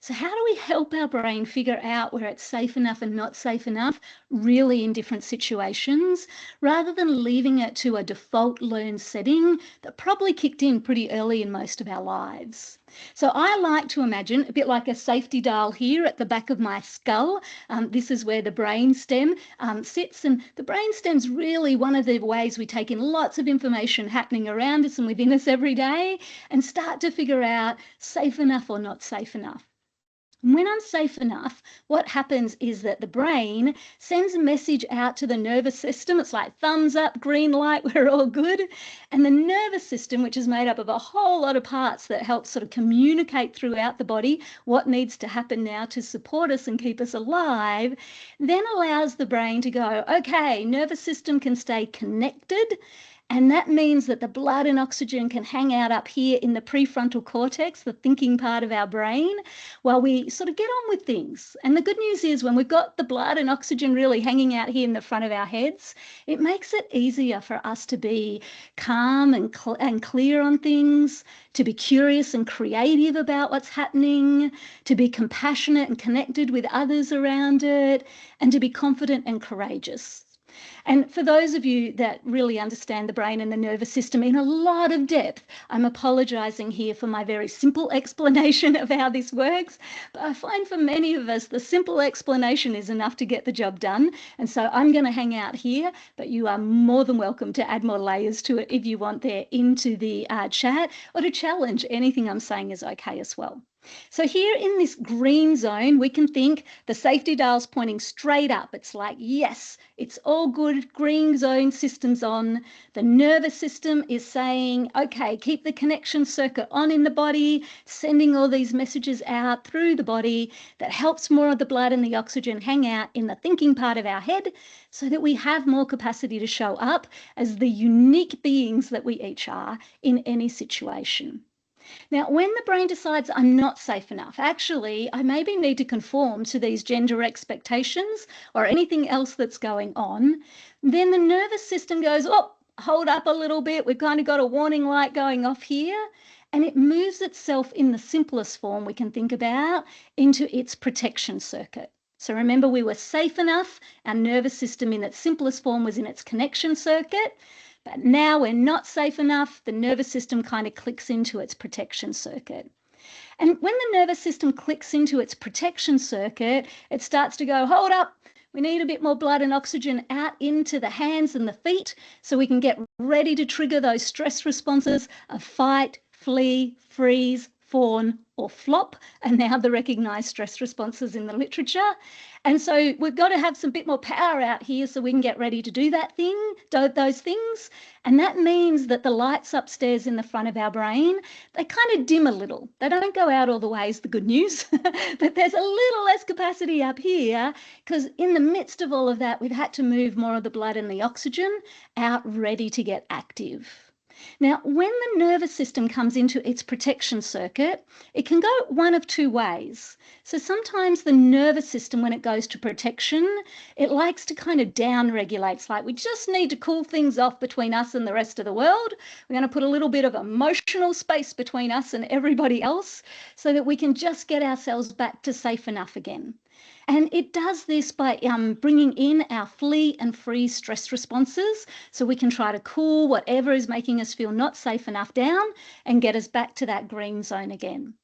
So how do we help our brain figure out where it's safe enough and not safe enough really in different situations, rather than leaving it to a default learned setting that probably kicked in pretty early in most of our lives? So I like to imagine a bit like a safety dial here at the back of my skull. This is where the brain stem sits, and the brain stem's really one of the ways we take in lots of information happening around us and within us every day and start to figure out safe enough or not safe enough. When I'm safe enough, what happens is that the brain sends a message out to the nervous system. It's like thumbs up, green light, we're all good. And the nervous system, which is made up of a whole lot of parts that help sort of communicate throughout the body what needs to happen now to support us and keep us alive, then allows the brain to go, okay, nervous system can stay connected. And that means that the blood and oxygen can hang out up here in the prefrontal cortex, the thinking part of our brain, while we sort of get on with things. And the good news is when we've got the blood and oxygen really hanging out here in the front of our heads, it makes it easier for us to be calm and clear on things, to be curious and creative about what's happening, to be compassionate and connected with others around it, and to be confident and courageous. And for those of you that really understand the brain and the nervous system in a lot of depth, I'm apologising here for my very simple explanation of how this works. But I find for many of us, the simple explanation is enough to get the job done. And so I'm going to hang out here, but you are more than welcome to add more layers to it if you want there into the chat, or to challenge anything I'm saying is okay as well. So here in this green zone, we can think the safety dial's pointing straight up. It's like, yes, it's all good. Green zone system's on. The nervous system is saying, okay, keep the connection circuit on in the body, sending all these messages out through the body that helps more of the blood and the oxygen hang out in the thinking part of our head so that we have more capacity to show up as the unique beings that we each are in any situation. Now, when the brain decides I'm not safe enough, actually, I maybe need to conform to these gender expectations or anything else that's going on, then the nervous system goes, oh, hold up a little bit. We've kind of got a warning light going off here. And it moves itself in the simplest form we can think about into its protection circuit. So remember, we were safe enough. Our nervous system in its simplest form was in its connection circuit. But now we're not safe enough, the nervous system kind of clicks into its protection circuit. And when the nervous system clicks into its protection circuit, it starts to go, hold up, we need a bit more blood and oxygen out into the hands and the feet so we can get ready to trigger those stress responses of fight, flee, freeze, fawn, or flop, and now the recognised stress responses in the literature. And so we've got to have some bit more power out here so we can get ready to do those things. And that means that the lights upstairs in the front of our brain, they kind of dim a little. They don't go out all the way is the good news, but there's a little less capacity up here because in the midst of all of that, we've had to move more of the blood and the oxygen out ready to get active. Now, when the nervous system comes into its protection circuit, it can go one of two ways. So sometimes the nervous system, when it goes to protection, it likes to kind of down-regulate. It's like we just need to cool things off between us and the rest of the world. We're going to put a little bit of emotional space between us and everybody else so that we can just get ourselves back to safe enough again. And it does this by bringing in our flee and freeze stress responses so we can try to cool whatever is making us feel not safe enough down and get us back to that green zone again.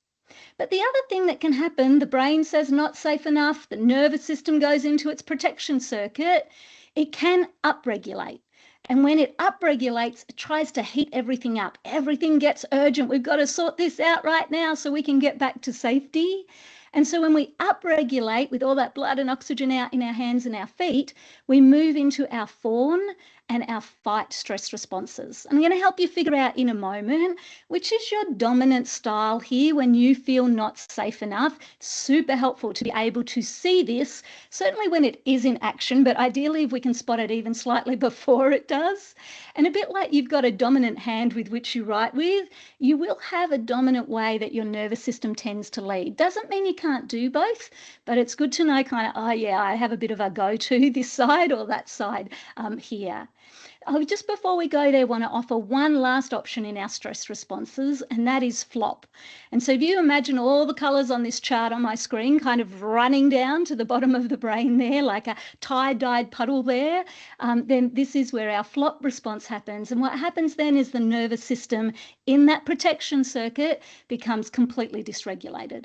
But the other thing that can happen, the brain says not safe enough, the nervous system goes into its protection circuit, it can upregulate. And when it upregulates, it tries to heat everything up. Everything gets urgent. We've got to sort this out right now so we can get back to safety. And so when we upregulate with all that blood and oxygen out in our hands and our feet, we move into our fawn and our fight stress responses. I'm going to help you figure out in a moment which is your dominant style here when you feel not safe enough. It's super helpful to be able to see this, certainly when it is in action, but ideally if we can spot it even slightly before it does. And a bit like you've got a dominant hand with which you write with, you will have a dominant way that your nervous system tends to lead. Doesn't mean you can't do both, but it's good to know kind of, oh yeah, I have a bit of a go-to this side or that side here. Just before we go there, want to offer one last option in our stress responses, and that is flop. And so if you imagine all the colours on this chart on my screen kind of running down to the bottom of the brain there, like a tie-dyed puddle there, then this is where our flop response happens. And what happens then is the nervous system in that protection circuit becomes completely dysregulated.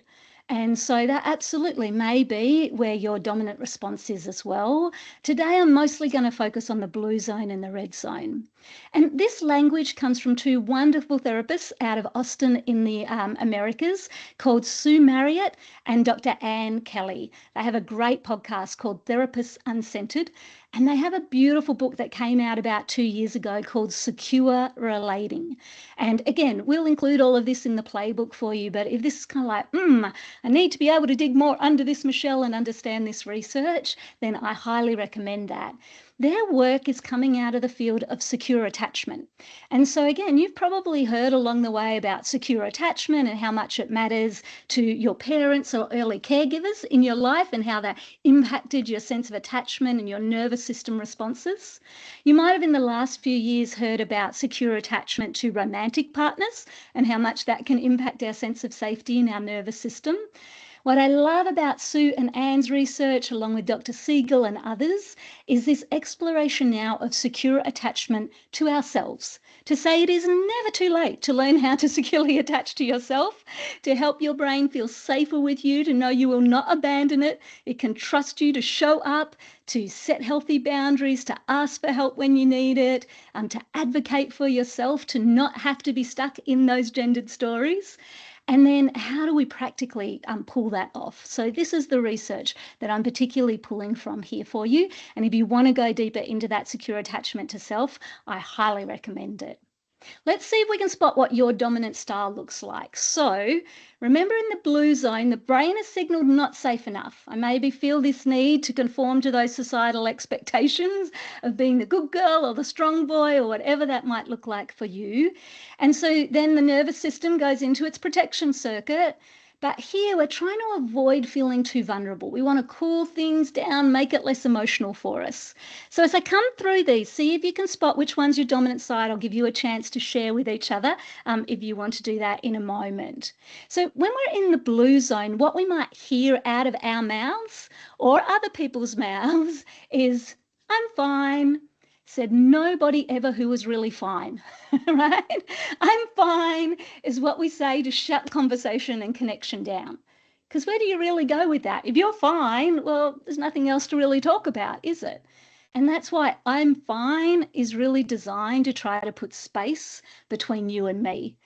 And so that absolutely may be where your dominant response is as well. Today, I'm mostly going to focus on the blue zone and the red zone. And this language comes from two wonderful therapists out of Austin in the Americas called Sue Marriott and Dr. Ann Kelly. They have a great podcast called Therapists Uncentered, and they have a beautiful book that came out about 2 years ago called Secure Relating. And again, we'll include all of this in the playbook for you, but if this is kind of like, I need to be able to dig more under this, Michelle, and understand this research, then I highly recommend that. Their work is coming out of the field of secure attachment. And so again, you've probably heard along the way about secure attachment and how much it matters to your parents or early caregivers in your life and how that impacted your sense of attachment and your nervous system responses. You might have in the last few years heard about secure attachment to romantic partners and how much that can impact our sense of safety in our nervous system. What I love about Sue and Anne's research, along with Dr. Siegel and others, is this exploration now of secure attachment to ourselves, to say it is never too late to learn how to securely attach to yourself, to help your brain feel safer with you, to know you will not abandon it. It can trust you to show up, to set healthy boundaries, to ask for help when you need it, to advocate for yourself, to not have to be stuck in those gendered stories. And then how do we practically pull that off? So this is the research that I'm particularly pulling from here for you. And if you want to go deeper into that secure attachment to self, I highly recommend it. Let's see if we can spot what your dominant style looks like. So remember, in the blue zone, the brain has signaled not safe enough. I maybe feel this need to conform to those societal expectations of being the good girl or the strong boy or whatever that might look like for you. And so then the nervous system goes into its protection circuit. But here we're trying to avoid feeling too vulnerable. We want to cool things down, make it less emotional for us. So as I come through these, see if you can spot which one's your dominant side. I'll give you a chance to share with each other if you want to do that in a moment. So when we're in the blue zone, what we might hear out of our mouths or other people's mouths is, "I'm fine," said nobody ever who was really fine, right? "I'm fine" is what we say to shut conversation and connection down. Because where do you really go with that? If you're fine, well, there's nothing else to really talk about, is it? And that's why "I'm fine" is really designed to try to put space between you and me.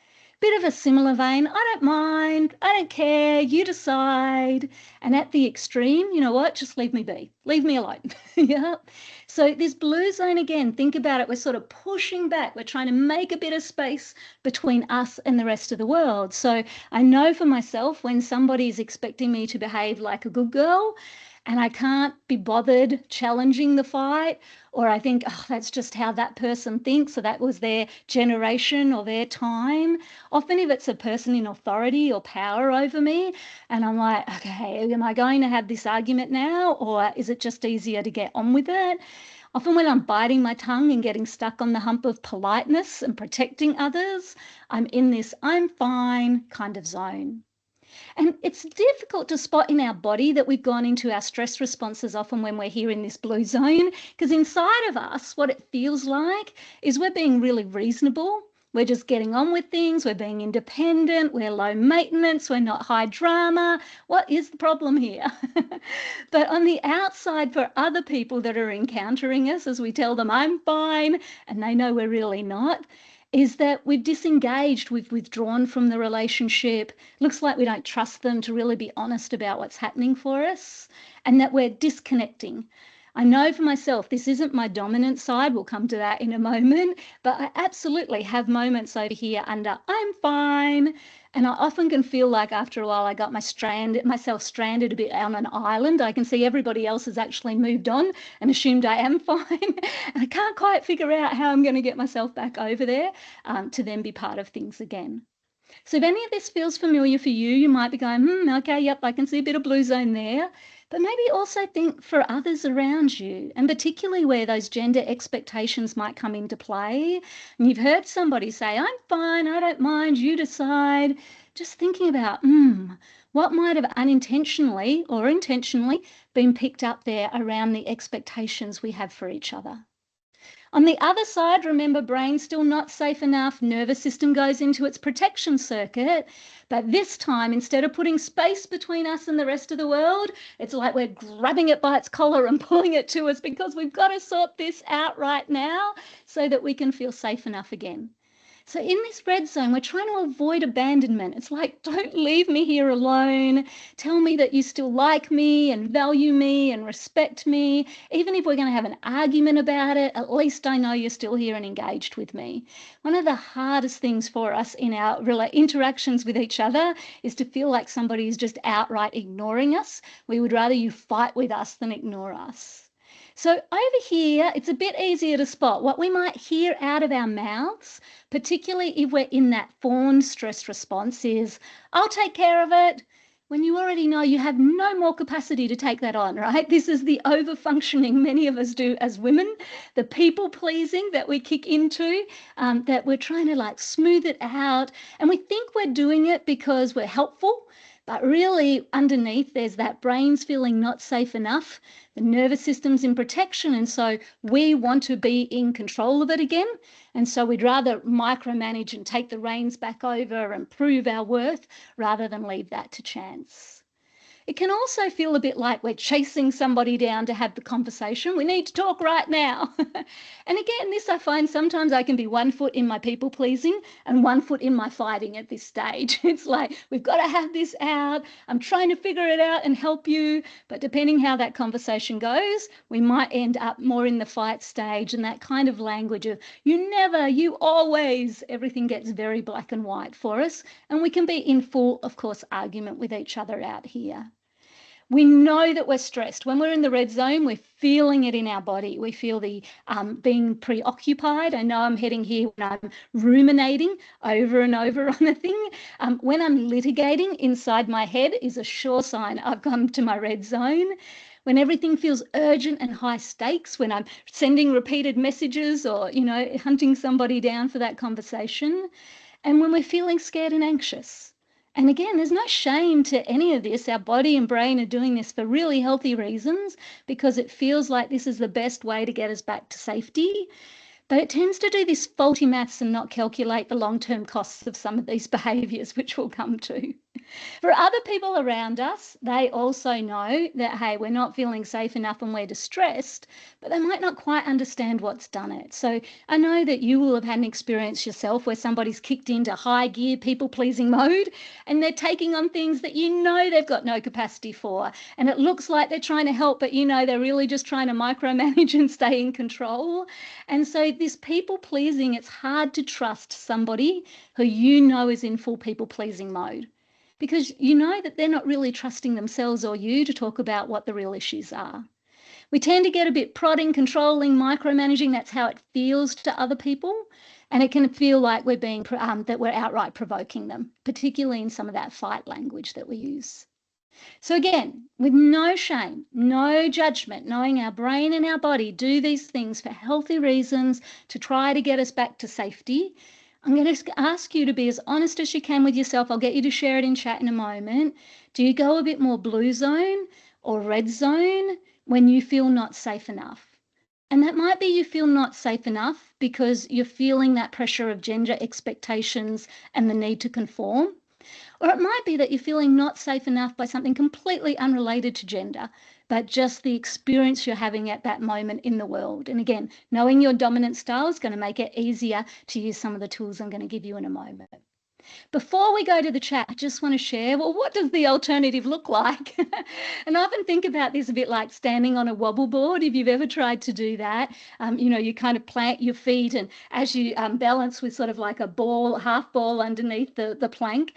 Bit of a similar vein, "I don't mind, I don't care, you decide." And at the extreme, you know what? Just leave me be, leave me alone. Yeah. So this blue zone, again, think about it. We're sort of pushing back. We're trying to make a bit of space between us and the rest of the world. So I know for myself, when somebody is expecting me to behave like a good girl and I can't be bothered challenging the fight, or I think, oh, that's just how that person thinks, or that was their generation or their time. Often if it's a person in authority or power over me, and I'm like, okay, am I going to have this argument now, or is it just easier to get on with it? Often when I'm biting my tongue and getting stuck on the hump of politeness and protecting others, I'm in this "I'm fine" kind of zone. And it's difficult to spot in our body that we've gone into our stress responses often when we're here in this blue zone, because inside of us, what it feels like is we're being really reasonable. We're just getting on with things. We're being independent. We're low maintenance. We're not high drama. What is the problem here? But on the outside, for other people that are encountering us, as we tell them "I'm fine," and they know we're really not, is that we've disengaged, we've withdrawn from the relationship. Looks like we don't trust them to really be honest about what's happening for us, and that we're disconnecting. I know for myself, this isn't my dominant side. We'll come to that in a moment, but I absolutely have moments over here under "I'm fine." And I often can feel like after a while I got myself stranded a bit on an island. I can see everybody else has actually moved on and assumed I am fine. And I can't quite figure out how I'm going to get myself back over there to then be part of things again. So if any of this feels familiar for you, you might be going, okay, yep, I can see a bit of blue zone there. But maybe also think for others around you, and particularly where those gender expectations might come into play. And you've heard somebody say, "I'm fine, I don't mind, you decide." Just thinking about, what might have unintentionally or intentionally been picked up there around the expectations we have for each other. On the other side, remember, brain still not safe enough, nervous system goes into its protection circuit, but this time, instead of putting space between us and the rest of the world, it's like we're grabbing it by its collar and pulling it to us because we've got to sort this out right now so that we can feel safe enough again. So in this red zone, we're trying to avoid abandonment. It's like, don't leave me here alone. Tell me that you still like me and value me and respect me. Even if we're going to have an argument about it, at least I know you're still here and engaged with me. One of the hardest things for us in our interactions with each other is to feel like somebody is just outright ignoring us. We would rather you fight with us than ignore us. So over here, it's a bit easier to spot what we might hear out of our mouths, particularly if we're in that fawn stress response, is, "I'll take care of it," when you already know you have no more capacity to take that on, right? This is the over-functioning many of us do as women, the people-pleasing that we kick into, that we're trying to like smooth it out. And we think we're doing it because we're helpful, but really underneath there's that brain's feeling not safe enough, the nervous system's in protection, and so we want to be in control of it again. And so we'd rather micromanage and take the reins back over and prove our worth rather than leave that to chance. It can also feel a bit like we're chasing somebody down to have the conversation. We need to talk right now. And again, this I find sometimes I can be 1 foot in my people pleasing and 1 foot in my fighting at this stage. It's like, we've got to have this out. I'm trying to figure it out and help you. But depending how that conversation goes, we might end up more in the fight stage, and that kind of language of you never, you always, everything gets very black and white for us. And we can be in full, of course, argument with each other out here. We know that we're stressed. When we're in the red zone, we're feeling it in our body. We feel the being preoccupied. I know I'm heading here when I'm ruminating over and over on a thing. When I'm litigating inside my head is a sure sign I've come to my red zone. When everything feels urgent and high stakes, when I'm sending repeated messages or, hunting somebody down for that conversation, and when we're feeling scared and anxious. And again, there's no shame to any of this. Our body and brain are doing this for really healthy reasons because it feels like this is the best way to get us back to safety. But it tends to do this faulty maths and not calculate the long-term costs of some of these behaviours, which we'll come to. For other people around us, they also know that, hey, we're not feeling safe enough and we're distressed, but they might not quite understand what's done it. So I know that you will have had an experience yourself where somebody's kicked into high gear people-pleasing mode and they're taking on things that they've got no capacity for. And it looks like they're trying to help, but they're really just trying to micromanage and stay in control. And so this people-pleasing, it's hard to trust somebody who is in full people-pleasing mode, because that they're not really trusting themselves or you to talk about what the real issues are. We tend to get a bit prodding, controlling, micromanaging. That's how it feels to other people. And it can feel like we're that we're outright provoking them, particularly in some of that fight language that we use. So again, with no shame, no judgment, knowing our brain and our body do these things for healthy reasons to try to get us back to safety, I'm going to ask you to be as honest as you can with yourself. I'll get you to share it in chat in a moment. Do you go a bit more blue zone or red zone when you feel not safe enough? And that might be you feel not safe enough because you're feeling that pressure of gender expectations and the need to conform. Or it might be that you're feeling not safe enough by something completely unrelated to gender, but just the experience you're having at that moment in the world. And again, knowing your dominant style is going to make it easier to use some of the tools I'm going to give you in a moment. Before we go to the chat, I just want to share, what does the alternative look like? And I often think about this a bit like standing on a wobble board. If you've ever tried to do that, you kind of plant your feet, and as you balance with sort of like a ball, half ball underneath the plank,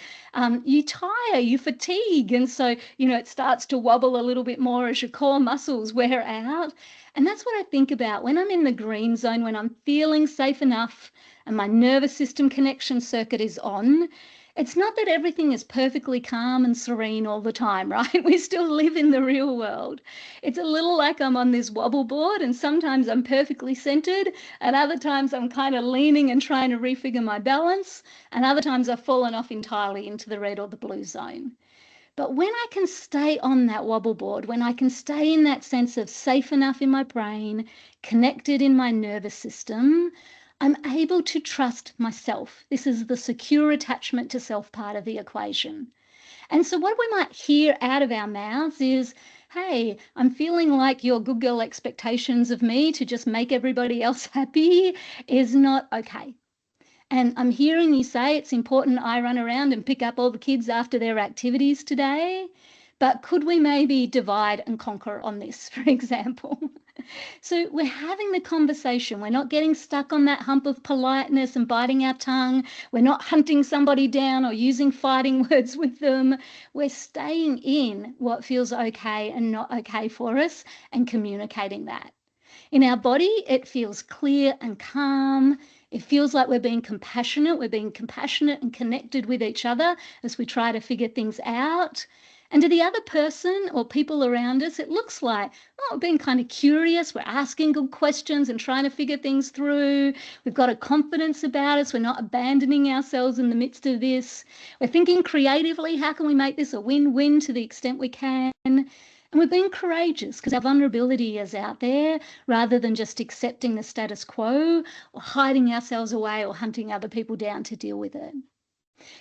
you tire, you fatigue. And so, it starts to wobble a little bit more as your core muscles wear out. And that's what I think about when I'm in the green zone, when I'm feeling safe enough and my nervous system connection circuit is on. It's not that everything is perfectly calm and serene all the time, right? We still live in the real world. It's a little like I'm on this wobble board, and sometimes I'm perfectly centered, and other times I'm kind of leaning and trying to refigure my balance, and other times I've fallen off entirely into the red or the blue zone. But when I can stay on that wobble board, when I can stay in that sense of safe enough in my brain, connected in my nervous system, I'm able to trust myself. This is the secure attachment to self part of the equation. And so what we might hear out of our mouths is, hey, I'm feeling like your good girl expectations of me to just make everybody else happy is not okay. And I'm hearing you say it's important I run around and pick up all the kids after their activities today, but could we maybe divide and conquer on this, for example? So we're having the conversation. We're not getting stuck on that hump of politeness and biting our tongue. We're not hunting somebody down or using fighting words with them. We're staying in what feels okay and not okay for us and communicating that. In our body, it feels clear and calm. It feels like we're being compassionate. We're being compassionate and connected with each other as we try to figure things out. And to the other person or people around us, it looks like, we're being kind of curious. We're asking good questions and trying to figure things through. We've got a confidence about us. We're not abandoning ourselves in the midst of this. We're thinking creatively, how can we make this a win-win to the extent we can? And we're being courageous because our vulnerability is out there rather than just accepting the status quo or hiding ourselves away or hunting other people down to deal with it.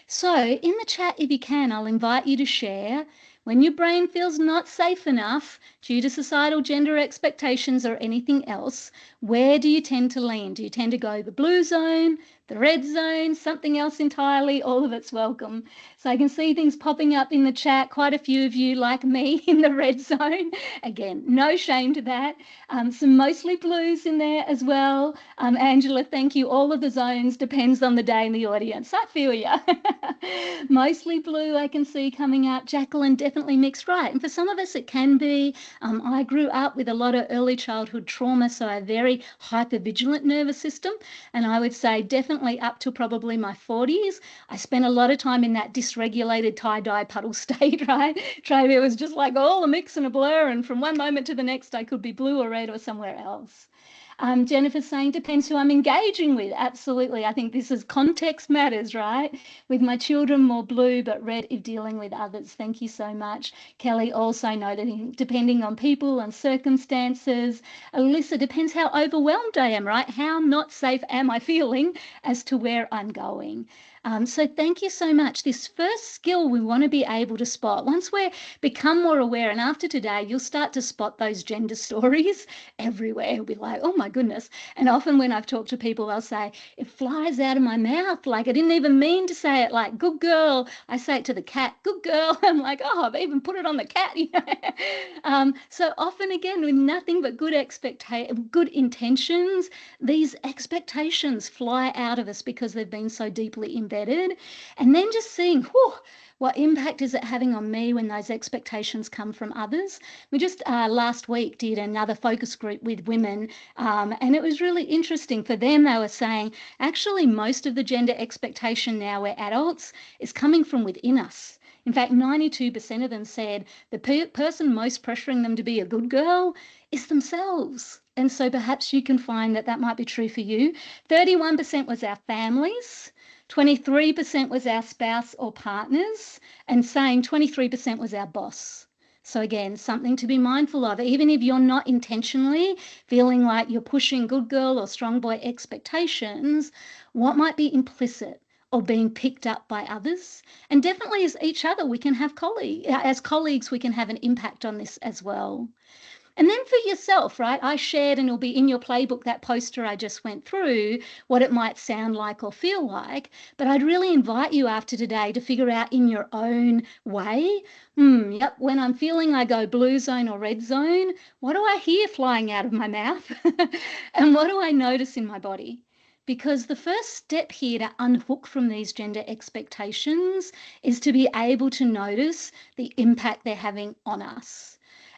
So in the chat, if you can, I'll invite you to share when your brain feels not safe enough due to societal gender expectations or anything else, where do you tend to lean? Do you tend to go the blue zone, the red zone, something else entirely? All of it's welcome. So I can see things popping up in the chat, quite a few of you like me in the red zone. Again, no shame to that. Some mostly blues in there as well. Angela, thank you. All of the zones depends on the day in the audience. I feel you. Mostly blue I can see coming up. Jacqueline, definitely mixed, right. And for some of us it can be. I grew up with a lot of early childhood trauma, so a very hypervigilant nervous system. And I would say definitely up to probably my 40s, I spent a lot of time in that dysregulated tie-dye puddle state, right? It was just like all a mix and a blur, and from one moment to the next I could be blue or red or somewhere else. Jennifer's saying depends who I'm engaging with. Absolutely. I think this is context matters, right? With my children, more blue, but red if dealing with others. Thank you so much. Kelly also noted depending on people and circumstances. Alyssa, depends how overwhelmed I am, right? How not safe am I feeling as to where I'm going? So thank you so much. This first skill we want to be able to spot. Once we become more aware, and after today, you'll start to spot those gender stories everywhere. You'll be like, oh my goodness. And often when I've talked to people, they'll say, it flies out of my mouth. Like I didn't even mean to say it, like, good girl. I say it to the cat, good girl. I'm like, oh, I've even put it on the cat. So often again, with nothing but good intentions, these expectations fly out of us because they've been so deeply embedded. And then just seeing, whew, what impact is it having on me when those expectations come from others? We just last week did another focus group with women, and it was really interesting. For them, they were saying, actually, most of the gender expectation now we're adults is coming from within us. In fact, 92% of them said the person most pressuring them to be a good girl is themselves. And so perhaps you can find that that might be true for you. 31% was our families. 23% was our spouse or partners, and saying 23% was our boss. So again, something to be mindful of. Even if you're not intentionally feeling like you're pushing good girl or strong boy expectations, what might be implicit or being picked up by others? And definitely as each other, we can have as colleagues, we can have an impact on this as well. And then for yourself, right, I shared, and it'll be in your playbook, that poster I just went through, what it might sound like or feel like. But I'd really invite you after today to figure out in your own way, yep, when I'm feeling I go blue zone or red zone, what do I hear flying out of my mouth? And what do I notice in my body? Because the first step here to unhook from these gender expectations is to be able to notice the impact they're having on us.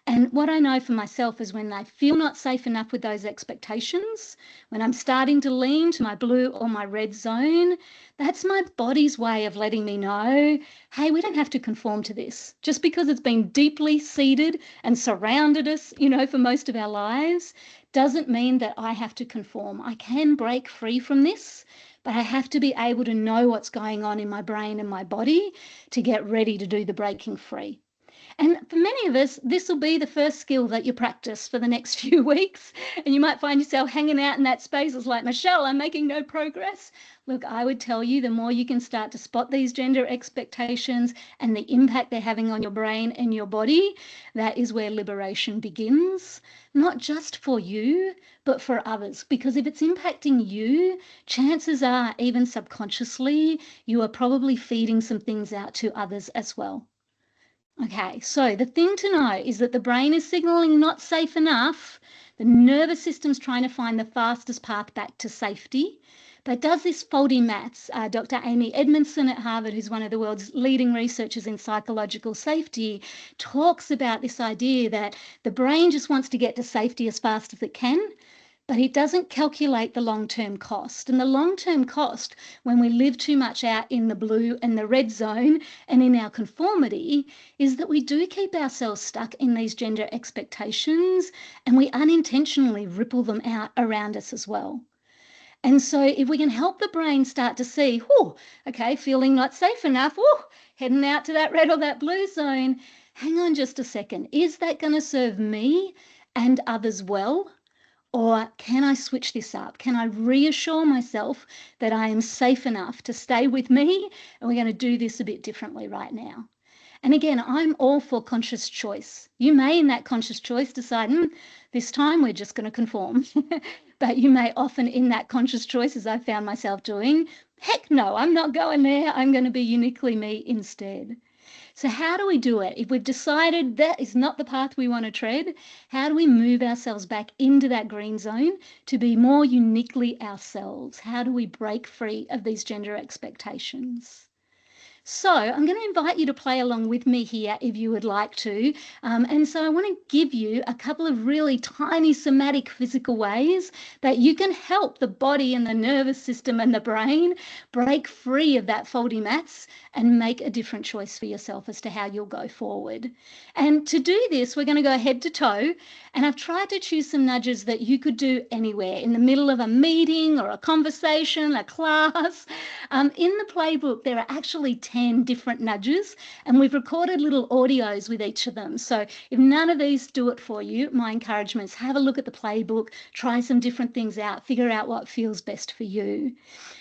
And what I know for myself is when I feel not safe enough with those expectations, when I'm starting to lean to my blue or my red zone, that's my body's way of letting me know, hey, we don't have to conform to this. Just because it's been deeply seated and surrounded us, for most of our lives, doesn't mean that I have to conform. I can break free from this, but I have to be able to know what's going on in my brain and my body to get ready to do the breaking free. And for many of us, this will be the first skill that you practice for the next few weeks. And you might find yourself hanging out in that space. It's like, Michelle, I'm making no progress. Look, I would tell you the more you can start to spot these gender expectations and the impact they're having on your brain and your body, that is where liberation begins. Not just for you, but for others. Because if it's impacting you, chances are, even subconsciously, you are probably feeding some things out to others as well. Okay, so the thing to know is that the brain is signaling not safe enough. The nervous system's trying to find the fastest path back to safety. But it does this faulty maths. Dr. Amy Edmondson at Harvard, who's one of the world's leading researchers in psychological safety, talks about this idea that the brain just wants to get to safety as fast as it can, but it doesn't calculate the long-term cost. And the long-term cost, when we live too much out in the blue and the red zone and in our conformity, is that we do keep ourselves stuck in these gender expectations, and we unintentionally ripple them out around us as well. And so if we can help the brain start to see, okay, feeling not safe enough, heading out to that red or that blue zone, hang on just a second, is that going to serve me and others well? Or can I switch this up? Can I reassure myself that I am safe enough to stay with me and we're going to do this a bit differently right now? And again, I'm all for conscious choice. You may, in that conscious choice, decide, this time we're just going to conform. But you may often, in that conscious choice, as I found myself doing, heck no, I'm not going there. I'm going to be uniquely me instead. So how do we do it? If we've decided that is not the path we want to tread, how do we move ourselves back into that green zone to be more uniquely ourselves? How do we break free of these gender expectations? So I'm going to invite you to play along with me here if you would like to. And so I want to give you a couple of really tiny somatic physical ways that you can help the body and the nervous system and the brain break free of that faulty maths and make a different choice for yourself as to how you'll go forward. And to do this, we're going to go head to toe. And I've tried to choose some nudges that you could do anywhere, in the middle of a meeting or a conversation, a class. In the playbook, there are actually 10 different nudges, and we've recorded little audios with each of them. So if none of these do it for you, my encouragement is have a look at the playbook, try some different things out, figure out what feels best for you.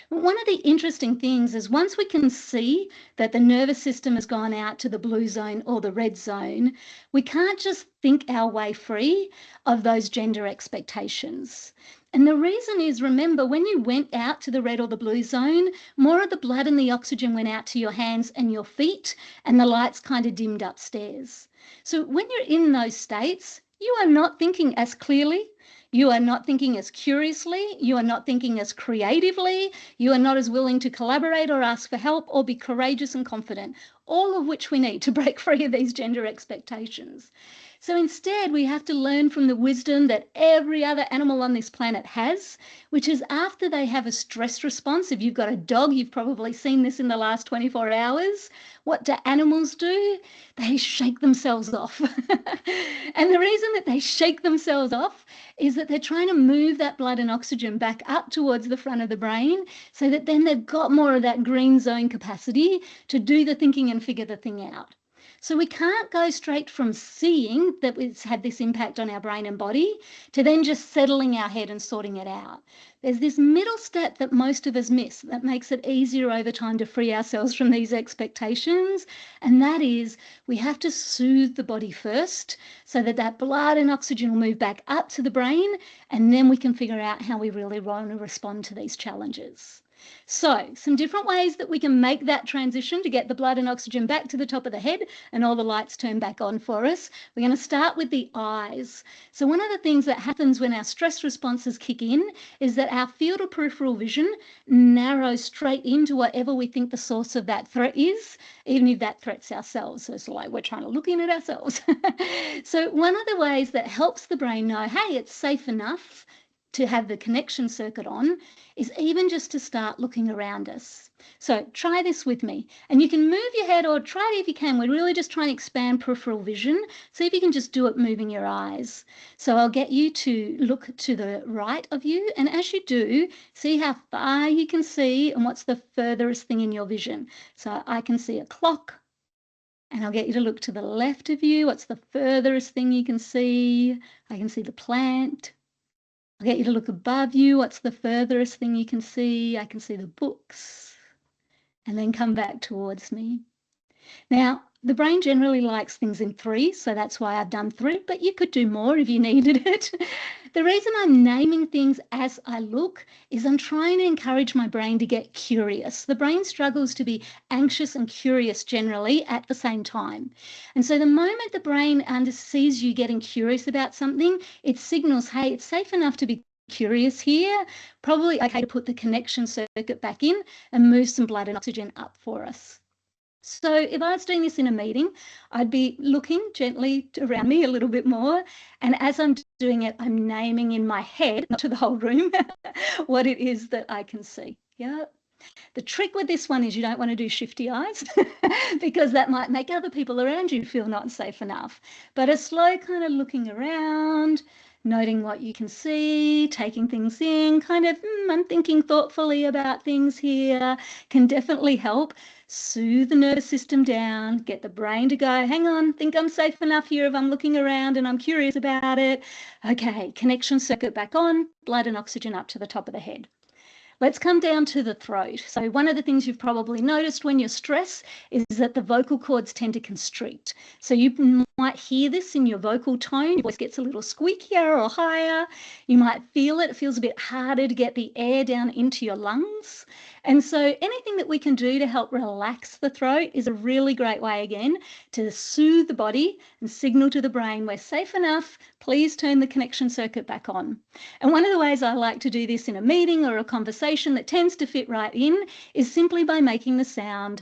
One of the interesting things is once we can see that the nervous system has gone out to the blue zone or the red zone, we can't just think our way free of those gender expectations. And the reason is, remember, when you went out to the red or the blue zone, more of the blood and the oxygen went out to your hands and your feet, and the lights kind of dimmed upstairs. So when you're in those states, you are not thinking as clearly, you are not thinking as curiously, you are not thinking as creatively, you are not as willing to collaborate or ask for help or be courageous and confident, all of which we need to break free of these gender expectations. So instead, we have to learn from the wisdom that every other animal on this planet has, which is after they have a stress response. If you've got a dog, you've probably seen this in the last 24 hours. What do animals do? They shake themselves off. And the reason that they shake themselves off is that they're trying to move that blood and oxygen back up towards the front of the brain so that then they've got more of that green zone capacity to do the thinking and figure the thing out. So we can't go straight from seeing that it's had this impact on our brain and body to then just settling our head and sorting it out. There's this middle step that most of us miss that makes it easier over time to free ourselves from these expectations, and that is we have to soothe the body first so that that blood and oxygen will move back up to the brain, and then we can figure out how we really want to respond to these challenges. So some different ways that we can make that transition to get the blood and oxygen back to the top of the head and all the lights turn back on for us. We're going to start with the eyes. So one of the things that happens when our stress responses kick in is that our field of peripheral vision narrows straight into whatever we think the source of that threat is, even if that threat's ourselves. So it's like we're trying to look in at ourselves. So one of the ways that helps the brain know, hey, it's safe enough to have the connection circuit on is even just to start looking around us. So try this with me, and you can move your head or try it if you can. We're really just trying to expand peripheral vision. See if you can just do it moving your eyes. So I'll get you to look to the right of you, and as you do, see how far you can see and what's the furthest thing in your vision. So I can see a clock, and I'll get you to look to the left of you. What's the furthest thing you can see? I can see the plant. I'll get you to look above you. What's the furthest thing you can see? I can see the books. And then come back towards me. Now, the brain generally likes things in 3, so that's why I've done 3, but you could do more if you needed it. The reason I'm naming things as I look is I'm trying to encourage my brain to get curious. The brain struggles to be anxious and curious generally at the same time. And so the moment the brain sees you getting curious about something, it signals, hey, it's safe enough to be curious here, probably okay to put the connection circuit back in and move some blood and oxygen up for us. So if I was doing this in a meeting, I'd be looking gently around me a little bit more. And as I'm doing it, I'm naming in my head, not to the whole room, what it is that I can see. Yeah. The trick with this one is you don't want to do shifty eyes because that might make other people around you feel not safe enough. But a slow kind of looking around, noting what you can see, taking things in, kind of, I'm thinking thoughtfully about things here, can definitely help soothe the nervous system down, get the brain to go, hang on, think I'm safe enough here if I'm looking around and I'm curious about it. Okay, connection circuit back on, blood and oxygen up to the top of the head. Let's come down to the throat. So one of the things you've probably noticed when you're stressed is that the vocal cords tend to constrict. So you might hear this in your vocal tone. Your voice gets a little squeakier or higher. You might feel it. It feels a bit harder to get the air down into your lungs. And so anything that we can do to help relax the throat is a really great way, again, to soothe the body and signal to the brain we're safe enough. Please turn the connection circuit back on. And one of the ways I like to do this in a meeting or a conversation that tends to fit right in is simply by making the sound,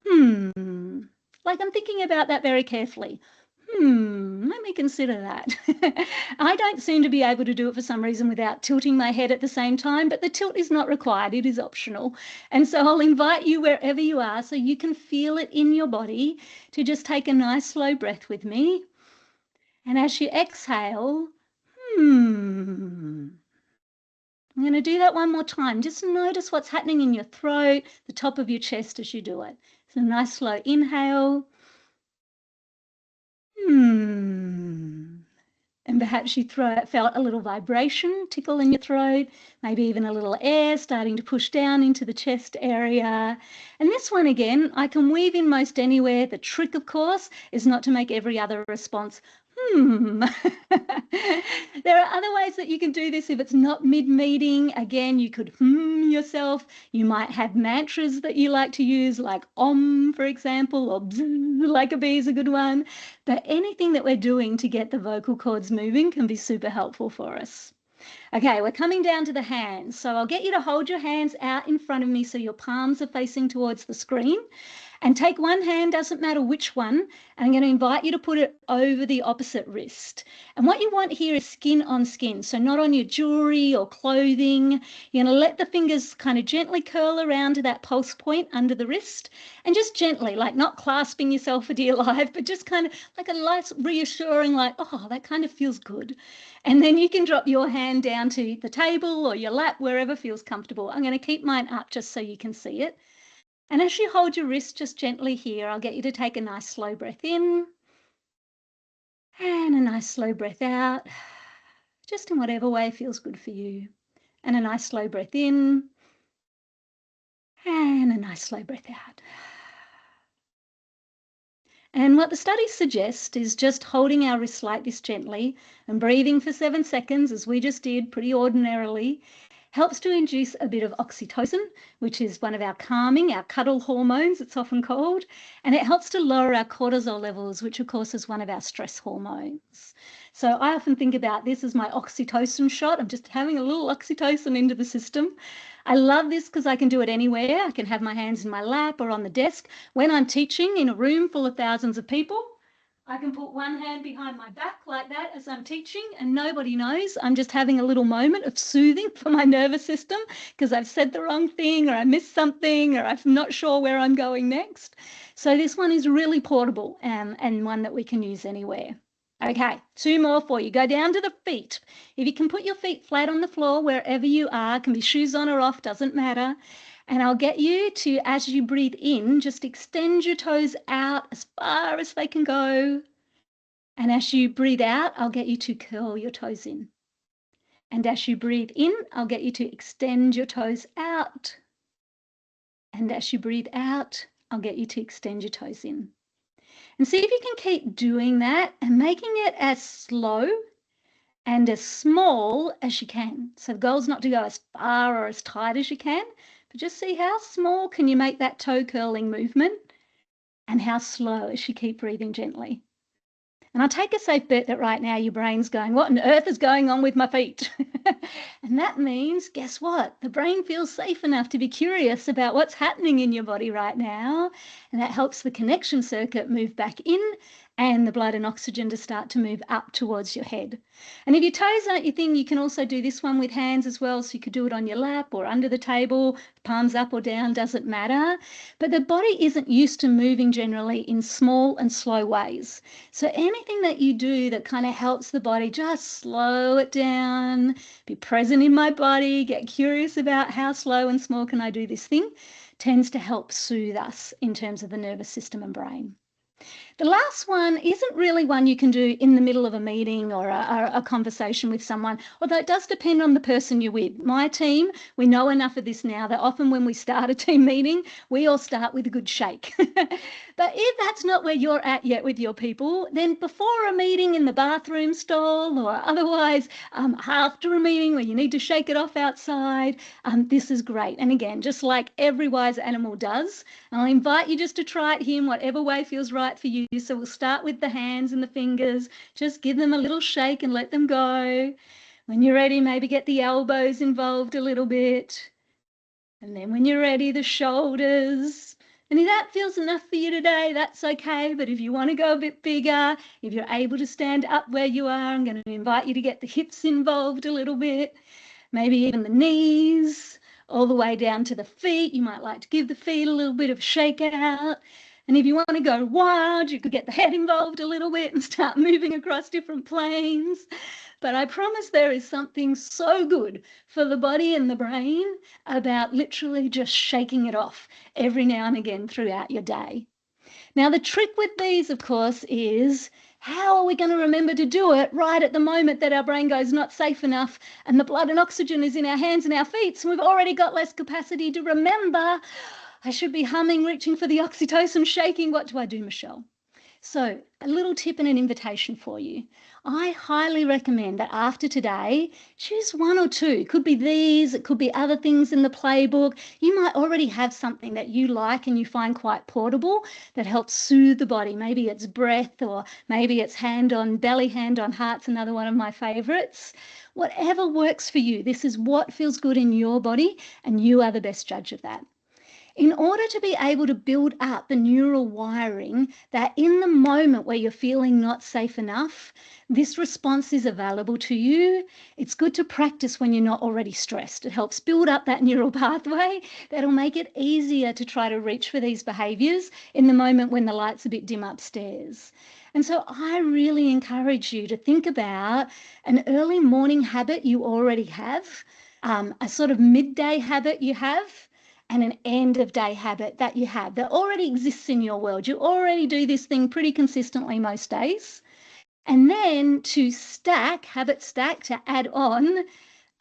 like I'm thinking about that very carefully. Let me consider that. I don't seem to be able to do it for some reason without tilting my head at the same time, but the tilt is not required, it is optional. And so I'll invite you wherever you are so you can feel it in your body to just take a nice slow breath with me. And as you exhale, I'm going to do that one more time. Just notice what's happening in your throat, the top of your chest as you do it. So a nice slow inhale. And perhaps you felt a little vibration tickle in your throat, maybe even a little air starting to push down into the chest area. And this one again, I can weave in most anywhere. The trick, of course, is not to make every other response There are other ways that you can do this if it's not mid-meeting. Again, you could yourself. You might have mantras that you like to use, like Om, for example, or Bzz, like a bee is a good one. But anything that we're doing to get the vocal cords moving can be super helpful for us. Okay, we're coming down to the hands. So I'll get you to hold your hands out in front of me so your palms are facing towards the screen. And take one hand, doesn't matter which one, and I'm going to invite you to put it over the opposite wrist. And what you want here is skin on skin, so not on your jewelry or clothing. You're going to let the fingers kind of gently curl around to that pulse point under the wrist, and just gently, like not clasping yourself for dear life, but just kind of like a light reassuring, like, oh, that kind of feels good. And then you can drop your hand down to the table or your lap, wherever feels comfortable. I'm going to keep mine up just so you can see it. And as you hold your wrist just gently here, I'll get you to take a nice slow breath in and a nice slow breath out, just in whatever way feels good for you. And a nice slow breath in and a nice slow breath out. And what the studies suggest is just holding our wrists like this gently and breathing for 7 seconds, as we just did pretty ordinarily, helps to induce a bit of oxytocin, which is one of our calming, our cuddle hormones, it's often called, and it helps to lower our cortisol levels, which of course is one of our stress hormones. So I often think about this as my oxytocin shot. I'm just having a little oxytocin into the system. I love this because I can do it anywhere. I can have my hands in my lap or on the desk. When I'm teaching in a room full of thousands of people, I can put one hand behind my back like that as I'm teaching and nobody knows. I'm just having a little moment of soothing for my nervous system because I've said the wrong thing or I missed something or I'm not sure where I'm going next. So this one is really portable and one that we can use anywhere. Okay, 2 more for you. Go down to the feet. If you can put your feet flat on the floor wherever you are, can be shoes on or off, doesn't matter. And I'll get you to, as you breathe in, just extend your toes out as far as they can go. And as you breathe out, I'll get you to curl your toes in. And as you breathe in, I'll get you to extend your toes out. And as you breathe out, I'll get you to extend your toes in. And see if you can keep doing that and making it as slow and as small as you can. So the goal is not to go as far or as tight as you can, but just see how small can you make that toe curling movement and how slow as you keep breathing gently. And I take a safe bet that right now your brain's going, what on earth is going on with my feet? And that means, guess what? The brain feels safe enough to be curious about what's happening in your body right now. And that helps the connection circuit move back in and the blood and oxygen to start to move up towards your head. And if your toes aren't your thing, you can also do this one with hands as well. So you could do it on your lap or under the table, palms up or down, doesn't matter. But the body isn't used to moving generally in small and slow ways. So anything that you do that kind of helps the body, just slow it down, be present in my body, get curious about how slow and small can I do this thing, tends to help soothe us in terms of the nervous system and brain. The last one isn't really one you can do in the middle of a meeting or a conversation with someone, although it does depend on the person you're with. My team, we know enough of this now that often when we start a team meeting, we all start with a good shake. But if that's not where you're at yet with your people, then before a meeting in the bathroom stall or otherwise after a meeting where you need to shake it off outside, this is great. And again, just like every wise animal does, I'll invite you just to try it here in whatever way feels right for you. So we'll start with the hands and the fingers. Just give them a little shake and let them go. When you're ready, maybe get the elbows involved a little bit. And then when you're ready, the shoulders. And if that feels enough for you today, that's okay. But if you want to go a bit bigger, if you're able to stand up where you are, I'm going to invite you to get the hips involved a little bit. Maybe even the knees, all the way down to the feet. You might like to give the feet a little bit of a shake out. And if you want to go wild, you could get the head involved a little bit and start moving across different planes. But I promise there is something so good for the body and the brain about literally just shaking it off every now and again throughout your day. Now, the trick with these, of course, is how are we going to remember to do it right at the moment that our brain goes not safe enough and the blood and oxygen is in our hands and our feet, so we've already got less capacity to remember. I should be humming, reaching for the oxytocin, shaking. What do I do, Michelle? So a little tip and an invitation for you. I highly recommend that after today, choose one or two. It could be these, it could be other things in the playbook. You might already have something that you like and you find quite portable that helps soothe the body. Maybe it's breath, or maybe it's hand on belly, hand on heart's another one of my favorites. Whatever works for you, this is what feels good in your body, and you are the best judge of that. In order to be able to build up the neural wiring that in the moment where you're feeling not safe enough, this response is available to you, it's good to practice when you're not already stressed. It helps build up that neural pathway that'll make it easier to try to reach for these behaviours in the moment when the light's a bit dim upstairs. And so I really encourage you to think about an early morning habit you already have, a sort of midday habit you have, and an end of day habit that you have that already exists in your world. You already do this thing pretty consistently most days. And then to stack, habit stack, to add on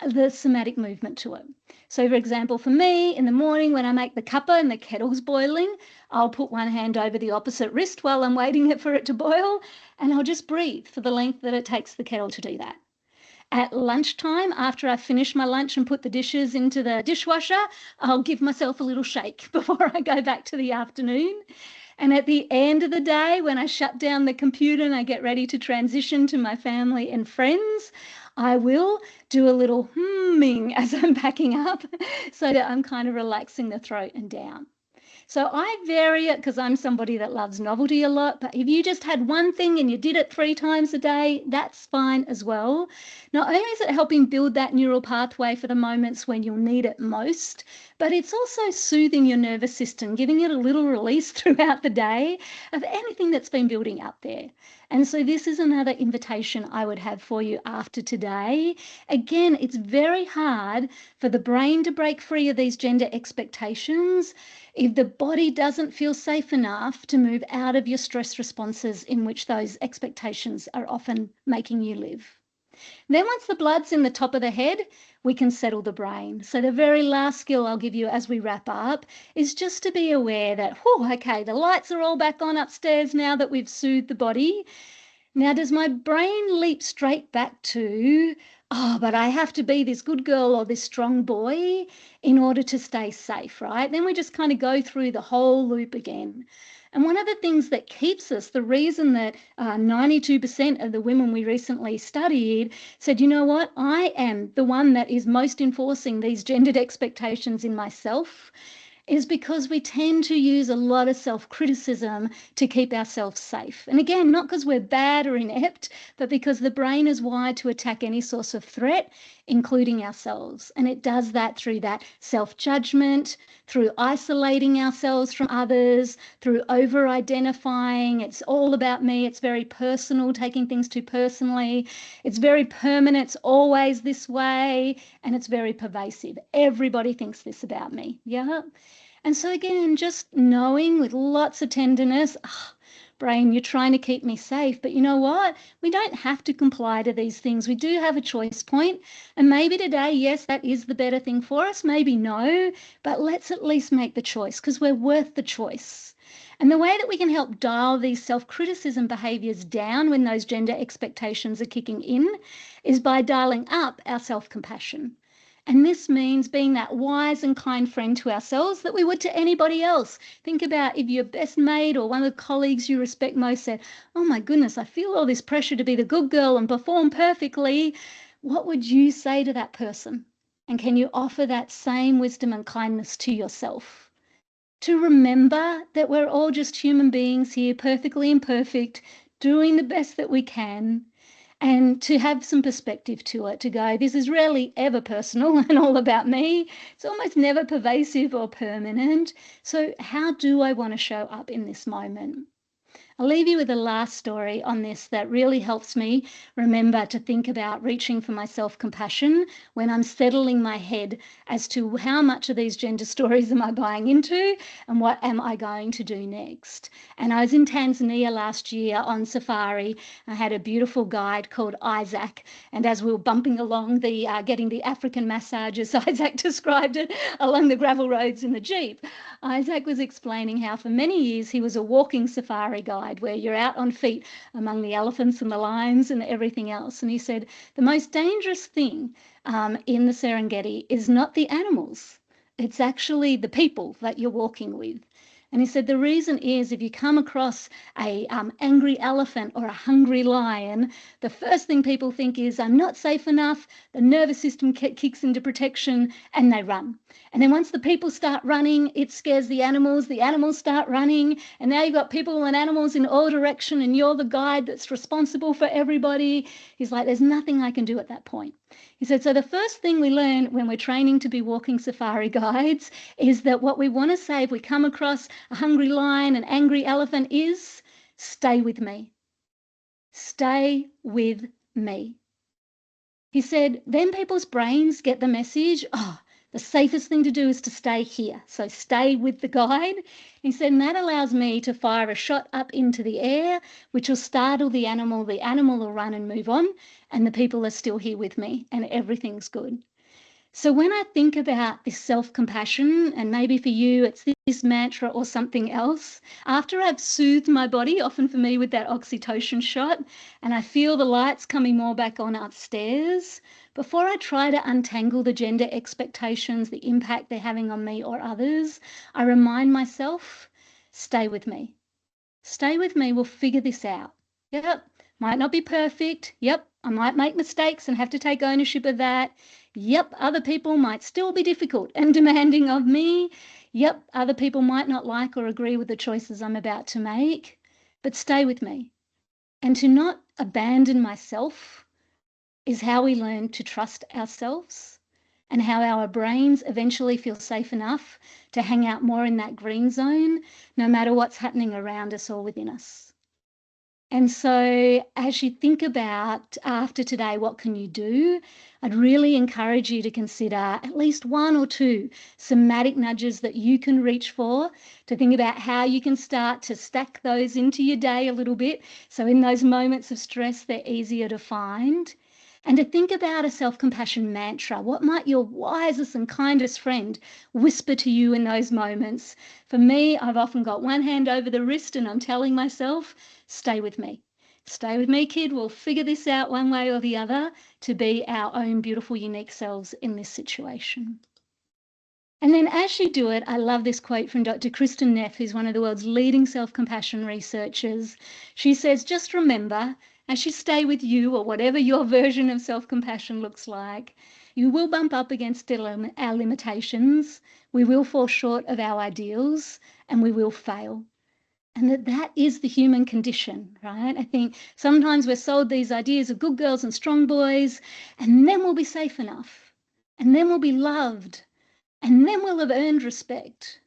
the somatic movement to it. So for example, for me in the morning when I make the cuppa and the kettle's boiling, I'll put one hand over the opposite wrist while I'm waiting for it to boil, and I'll just breathe for the length that it takes the kettle to do that. At lunchtime, after I finish my lunch and put the dishes into the dishwasher, I'll give myself a little shake before I go back to the afternoon. And at the end of the day, when I shut down the computer and I get ready to transition to my family and friends, I will do a little humming as I'm packing up so that I'm kind of relaxing the throat and down. So I vary it because I'm somebody that loves novelty a lot. But if you just had one thing and you did it 3 times a day, that's fine as well. Not only is it helping build that neural pathway for the moments when you'll need it most, but it's also soothing your nervous system, giving it a little release throughout the day of anything that's been building up there. And so this is another invitation I would have for you after today. Again, it's very hard for the brain to break free of these gender expectations if the body doesn't feel safe enough to move out of your stress responses in which those expectations are often making you live. Then once the blood's in the top of the head, we can settle the brain. So the very last skill I'll give you as we wrap up is just to be aware that, okay, the lights are all back on upstairs now that we've soothed the body. Now, does my brain leap straight back to, but I have to be this good girl or this strong boy in order to stay safe, right? Then we just kind of go through the whole loop again. And one of the things that keeps us, the reason that 92% of the women we recently studied said, you know what, I am the one that is most enforcing these gendered expectations in myself, is because we tend to use a lot of self-criticism to keep ourselves safe. And again, not because we're bad or inept, but because the brain is wired to attack any source of threat, including ourselves. And it does that through that self-judgment, through isolating ourselves from others, through over-identifying. It's all about me. It's very personal, taking things too personally. It's very permanent. It's always this way. And it's very pervasive. Everybody thinks this about me. Yeah. And so again, just knowing with lots of tenderness, brain, you're trying to keep me safe, but you know what? We don't have to comply to these things. We do have a choice point. And maybe today, yes, that is the better thing for us. Maybe no, but let's at least make the choice because we're worth the choice. And the way that we can help dial these self-criticism behaviours down when those gender expectations are kicking in is by dialing up our self-compassion. And this means being that wise and kind friend to ourselves that we would to anybody else. Think about if your best mate or one of the colleagues you respect most said, oh my goodness, I feel all this pressure to be the good girl and perform perfectly. What would you say to that person? And can you offer that same wisdom and kindness to yourself? To remember that we're all just human beings here, perfectly imperfect, doing the best that we can. And to have some perspective to it, to go, this is rarely ever personal and all about me. It's almost never pervasive or permanent. So how do I want to show up in this moment? I'll leave you with a last story on this that really helps me remember to think about reaching for my self-compassion when I'm settling my head as to how much of these gender stories am I buying into and what am I going to do next. And I was in Tanzania last year on safari. I had a beautiful guide called Isaac, and as we were bumping along the getting the African massage, as Isaac described it, along the gravel roads in the Jeep, Isaac was explaining how for many years he was a walking safari guide where you're out on feet among the elephants and the lions and everything else. And he said the most dangerous thing in the Serengeti is not the animals. It's actually the people that you're walking with. And he said the reason is if you come across a angry elephant or a hungry lion, the first thing people think is I'm not safe enough, the nervous system kicks into protection and they run. And then once the people start running, it scares the animals start running, and now you've got people and animals in all direction and you're the guide that's responsible for everybody. He's like, there's nothing I can do at that point. He said, so the first thing we learn when we're training to be walking safari guides is that what we want to say if we come across a hungry lion, an angry elephant is stay with me. Stay with me. He said, then people's brains get the message, the safest thing to do is to stay here. So stay with the guide. He said, and that allows me to fire a shot up into the air, which will startle the animal. The animal will run and move on, and the people are still here with me, and everything's good. So when I think about this self-compassion, and maybe for you it's this mantra or something else, after I've soothed my body, often for me with that oxytocin shot, and I feel the lights coming more back on upstairs, before I try to untangle the gender expectations, the impact they're having on me or others, I remind myself, stay with me. Stay with me, we'll figure this out. Yep, might not be perfect. Yep, I might make mistakes and have to take ownership of that. Yep, other people might still be difficult and demanding of me. Yep, other people might not like or agree with the choices I'm about to make, but stay with me. And to not abandon myself is how we learn to trust ourselves and how our brains eventually feel safe enough to hang out more in that green zone, no matter what's happening around us or within us. And so as you think about after today, what can you do? I'd really encourage you to consider at least one or two somatic nudges that you can reach for, to think about how you can start to stack those into your day a little bit. So in those moments of stress, they're easier to find. And to think about a self-compassion mantra. What might your wisest and kindest friend whisper to you in those moments? For me, I've often got one hand over the wrist and I'm telling myself, stay with me. Stay with me, kid. We'll figure this out one way or the other to be our own beautiful, unique selves in this situation. And then as you do it, I love this quote from Dr. Kristen Neff, who's one of the world's leading self-compassion researchers. She says, just remember, as you stay with you or whatever your version of self-compassion looks like, you will bump up against our limitations, we will fall short of our ideals, and we will fail. And that is the human condition, right? I think sometimes we're sold these ideas of good girls and strong boys, and then we'll be safe enough, and then we'll be loved, and then we'll have earned respect.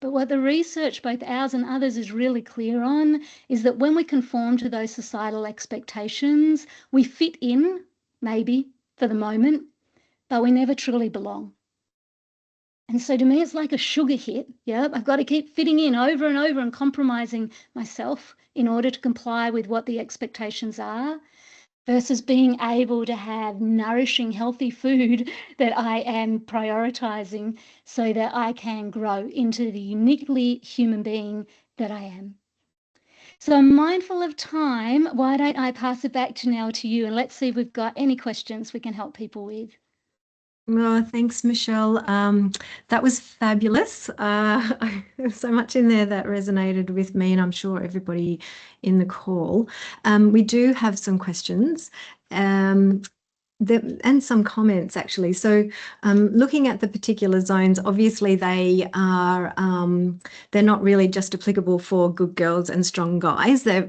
But what the research, both ours and others, is really clear on is that when we conform to those societal expectations, we fit in, maybe, for the moment, but we never truly belong. And so to me, it's like a sugar hit. Yeah, I've got to keep fitting in over and over and compromising myself in order to comply with what the expectations are, versus being able to have nourishing, healthy food that I am prioritizing so that I can grow into the uniquely human being that I am. So I'm mindful of time. Why don't I pass it back to Nell to you, and let's see if we've got any questions we can help people with. Well, thanks, Michelle. That was fabulous. There's so much in there that resonated with me, and I'm sure everybody in the call. We do have some questions and some comments, actually. So looking at the particular zones, obviously they are, they're not really just applicable for good girls and strong guys. They're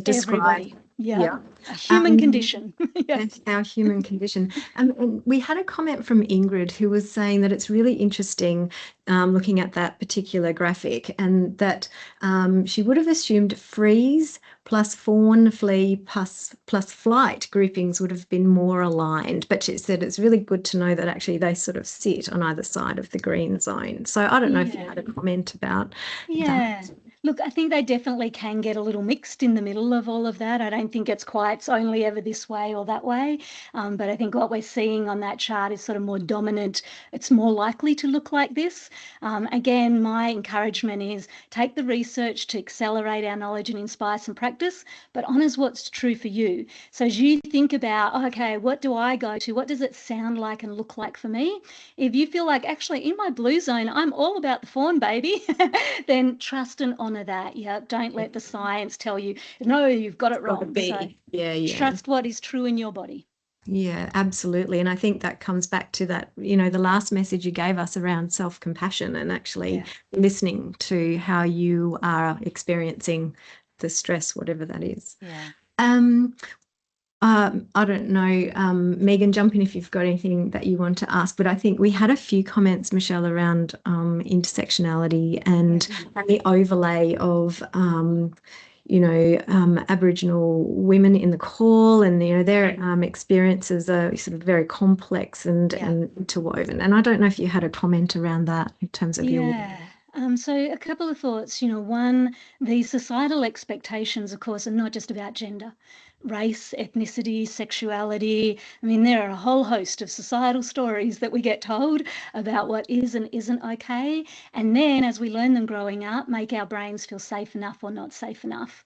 described. Everybody. Yeah. A human condition. Yeah. That's our human condition. And we had a comment from Ingrid who was saying that it's really interesting looking at that particular graphic, and that she would have assumed freeze plus fawn, flee plus flight groupings would have been more aligned. But she said it's really good to know that actually they sort of sit on either side of the green zone. So I don't know if you had a comment about that. Look, I think they definitely can get a little mixed in the middle of all of that. I don't think it's only ever this way or that way. But I think what we're seeing on that chart is sort of more dominant. It's more likely to look like this. Again, my encouragement is take the research to accelerate our knowledge and inspire some practice, but honours what's true for you. So as you think about, okay, what do I go to? What does it sound like and look like for me? If you feel like, actually, in my blue zone, I'm all about the fawn, baby, then trust and honour that. Yeah, don't let the science tell you, no, you've got it wrong. So trust what is true in your body. Yeah, absolutely. And I think that comes back to that, the last message you gave us around self-compassion and actually listening to how you are experiencing the stress, whatever that is. I don't know, Megan, jump in if you've got anything that you want to ask, but I think we had a few comments, Michelle, around intersectionality and the overlay of Aboriginal women in the call, and their experiences are sort of very complex and interwoven. And I don't know if you had a comment around that in terms of your. So a couple of thoughts. One, the societal expectations, of course, are not just about gender. Race, ethnicity, sexuality. I mean, there are a whole host of societal stories that we get told about what is and isn't okay. And then as we learn them growing up, make our brains feel safe enough or not safe enough.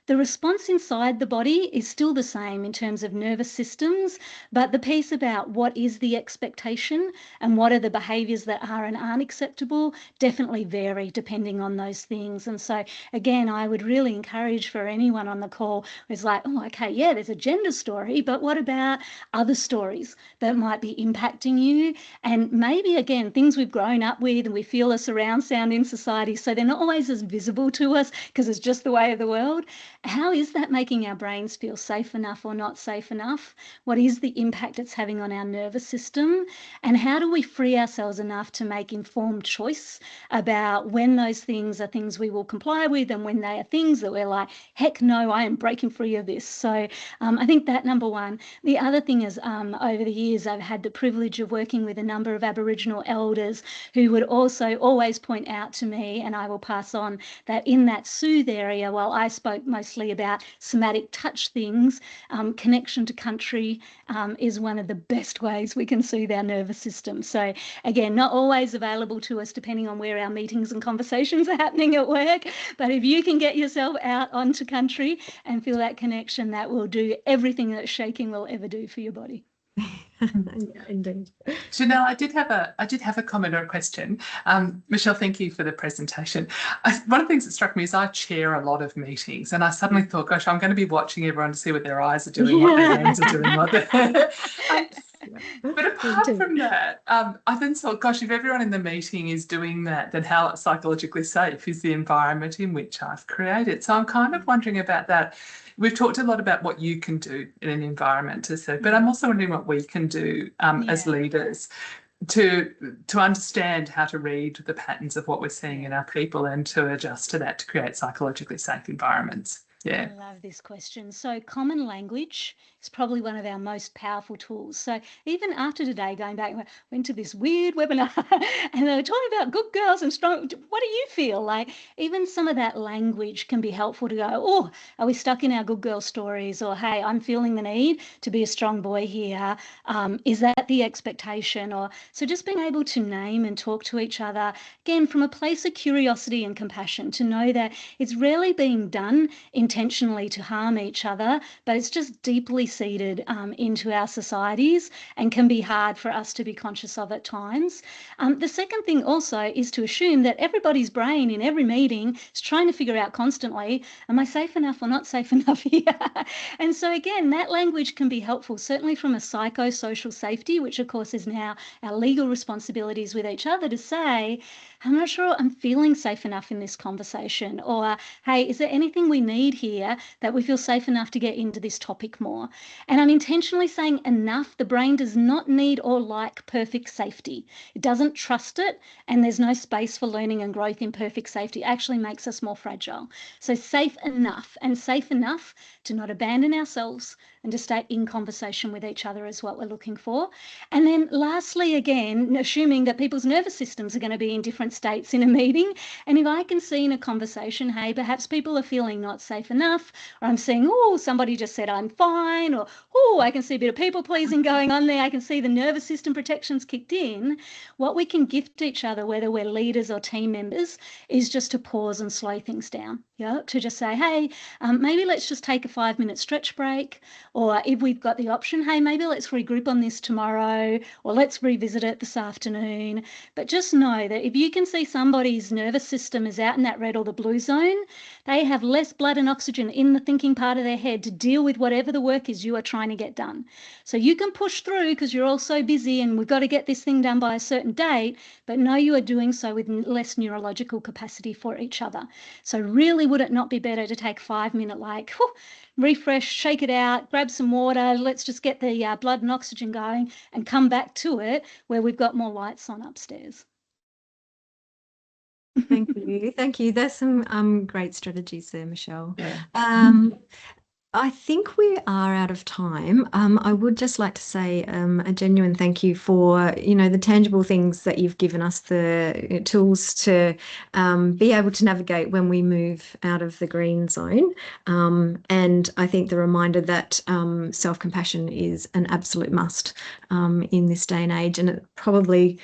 The response inside the body is still the same in terms of nervous systems, but the piece about what is the expectation and what are the behaviours that are and aren't acceptable definitely vary depending on those things. And so, again, I would really encourage for anyone on the call who's like, oh, okay, yeah, there's a gender story, but what about other stories that might be impacting you? And maybe, again, things we've grown up with and we feel a surround sound in society, so they're not always as visible to us because it's just the way of the world. How is that making our brains feel safe enough or not safe enough? What is the impact it's having on our nervous system? And how do we free ourselves enough to make informed choice about when those things are things we will comply with and when they are things that we're like, heck no, I am breaking free of this. So I think that number one. The other thing is over the years, I've had the privilege of working with a number of Aboriginal elders who would also always point out to me, and I will pass on, that in that soothe area, while I spoke mostly about somatic touch things, connection to country is one of the best ways we can soothe our nervous system. So again, not always available to us depending on where our meetings and conversations are happening at work, but if you can get yourself out onto country and feel that connection, that will do everything that shaking will ever do for your body. Yeah, indeed. Janelle, I did have a comment or a question. Michelle, thank you for the presentation. One of the things that struck me is I chair a lot of meetings, and I suddenly thought, gosh, I'm going to be watching everyone to see what their eyes are doing, what their hands are doing, what their... But apart from that, I then thought, gosh, if everyone in the meeting is doing that, then how psychologically safe is the environment in which I've created? So I'm kind of wondering about that. We've talked a lot about what you can do in an environment to serve, but I'm also wondering what we can do as leaders to understand how to read the patterns of what we're seeing in our people and to adjust to that to create psychologically safe environments. Yeah. I love this question. So, common language is probably one of our most powerful tools. So, even after today, going back, I went to this weird webinar and they were talking about good girls and strong. What do you feel like? Even some of that language can be helpful to go, oh, are we stuck in our good girl stories? Or, hey, I'm feeling the need to be a strong boy here. Is that the expectation? Or so just being able to name and talk to each other, again, from a place of curiosity and compassion, to know that it's rarely being done intentionally to harm each other, but it's just deeply seeded into our societies and can be hard for us to be conscious of at times. The second thing also is to assume that everybody's brain in every meeting is trying to figure out constantly, am I safe enough or not safe enough here? And so again, that language can be helpful, certainly from a psychosocial safety, which of course is now our legal responsibilities with each other, to say, I'm not sure I'm feeling safe enough in this conversation, or hey, is there anything we need here that we feel safe enough to get into this topic more? And I'm intentionally saying enough. The brain does not need or like perfect safety. It doesn't trust it, and there's no space for learning and growth in perfect safety. It actually makes us more fragile. So safe enough, and safe enough to not abandon ourselves and to stay in conversation with each other is what we're looking for. And then lastly, again, assuming that people's nervous systems are going to be in different states in a meeting. And if I can see in a conversation, hey, perhaps people are feeling not safe enough, or I'm seeing, oh, somebody just said I'm fine, or oh, I can see a bit of people pleasing going on there. I can see the nervous system protections kicked in. What we can gift each other, whether we're leaders or team members, is just to pause and slow things down. Yeah, to just say, hey, maybe let's just take a 5-minute stretch break. Or if we've got the option, hey, maybe let's regroup on this tomorrow, or let's revisit it this afternoon. But just know that if you can see somebody's nervous system is out in that red or the blue zone, they have less blood and oxygen in the thinking part of their head to deal with whatever the work is you are trying to get done. So you can push through because you're all so busy and we've got to get this thing done by a certain date, but know you are doing so with less neurological capacity for each other. So really, would it not be better to take 5-minute, like, whew, refresh, shake it out, grab some water, let's just get the blood and oxygen going and come back to it where we've got more lights on upstairs. Thank you. Thank you. There's some great strategies there, Michelle. Yeah. I think we are out of time. I would just like to say a genuine thank you for, the tangible things that you've given us, the tools to be able to navigate when we move out of the green zone. And I think the reminder that self-compassion is an absolute must in this day and age. And it probably,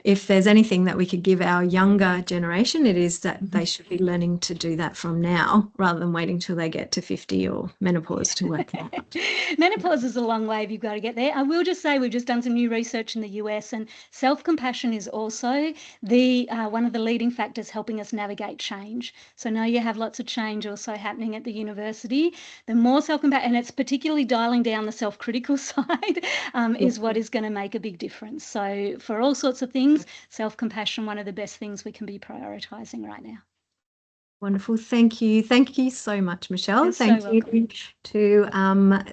if there's anything that we could give our younger generation, it is that they should be learning to do that from now rather than waiting till they get to 50 or menopause to work that out. Menopause is a long way if you've got to get there. I will just say we've just done some new research in the US, and self-compassion is also the one of the leading factors helping us navigate change. So now you have lots of change also happening at the university. The more self-compassion, and it's particularly dialing down the self-critical side, is what is going to make a big difference. So for all sorts of things, self-compassion, one of the best things we can be prioritising right now. Wonderful. Thank you. Thank you so much, Michelle. You're so Thank you welcome. to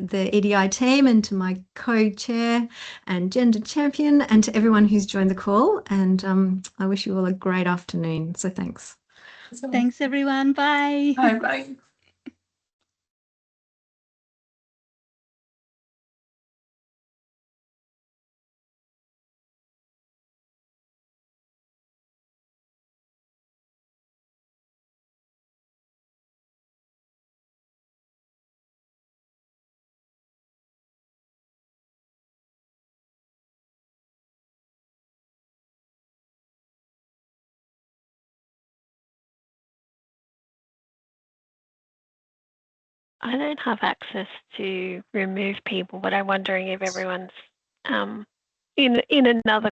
the EDI team and to my co-chair and gender champion and to everyone who's joined the call. And I wish you all a great afternoon. So thanks. Thanks, everyone. Bye. Bye. I don't have access to remove people, but I'm wondering if everyone's in another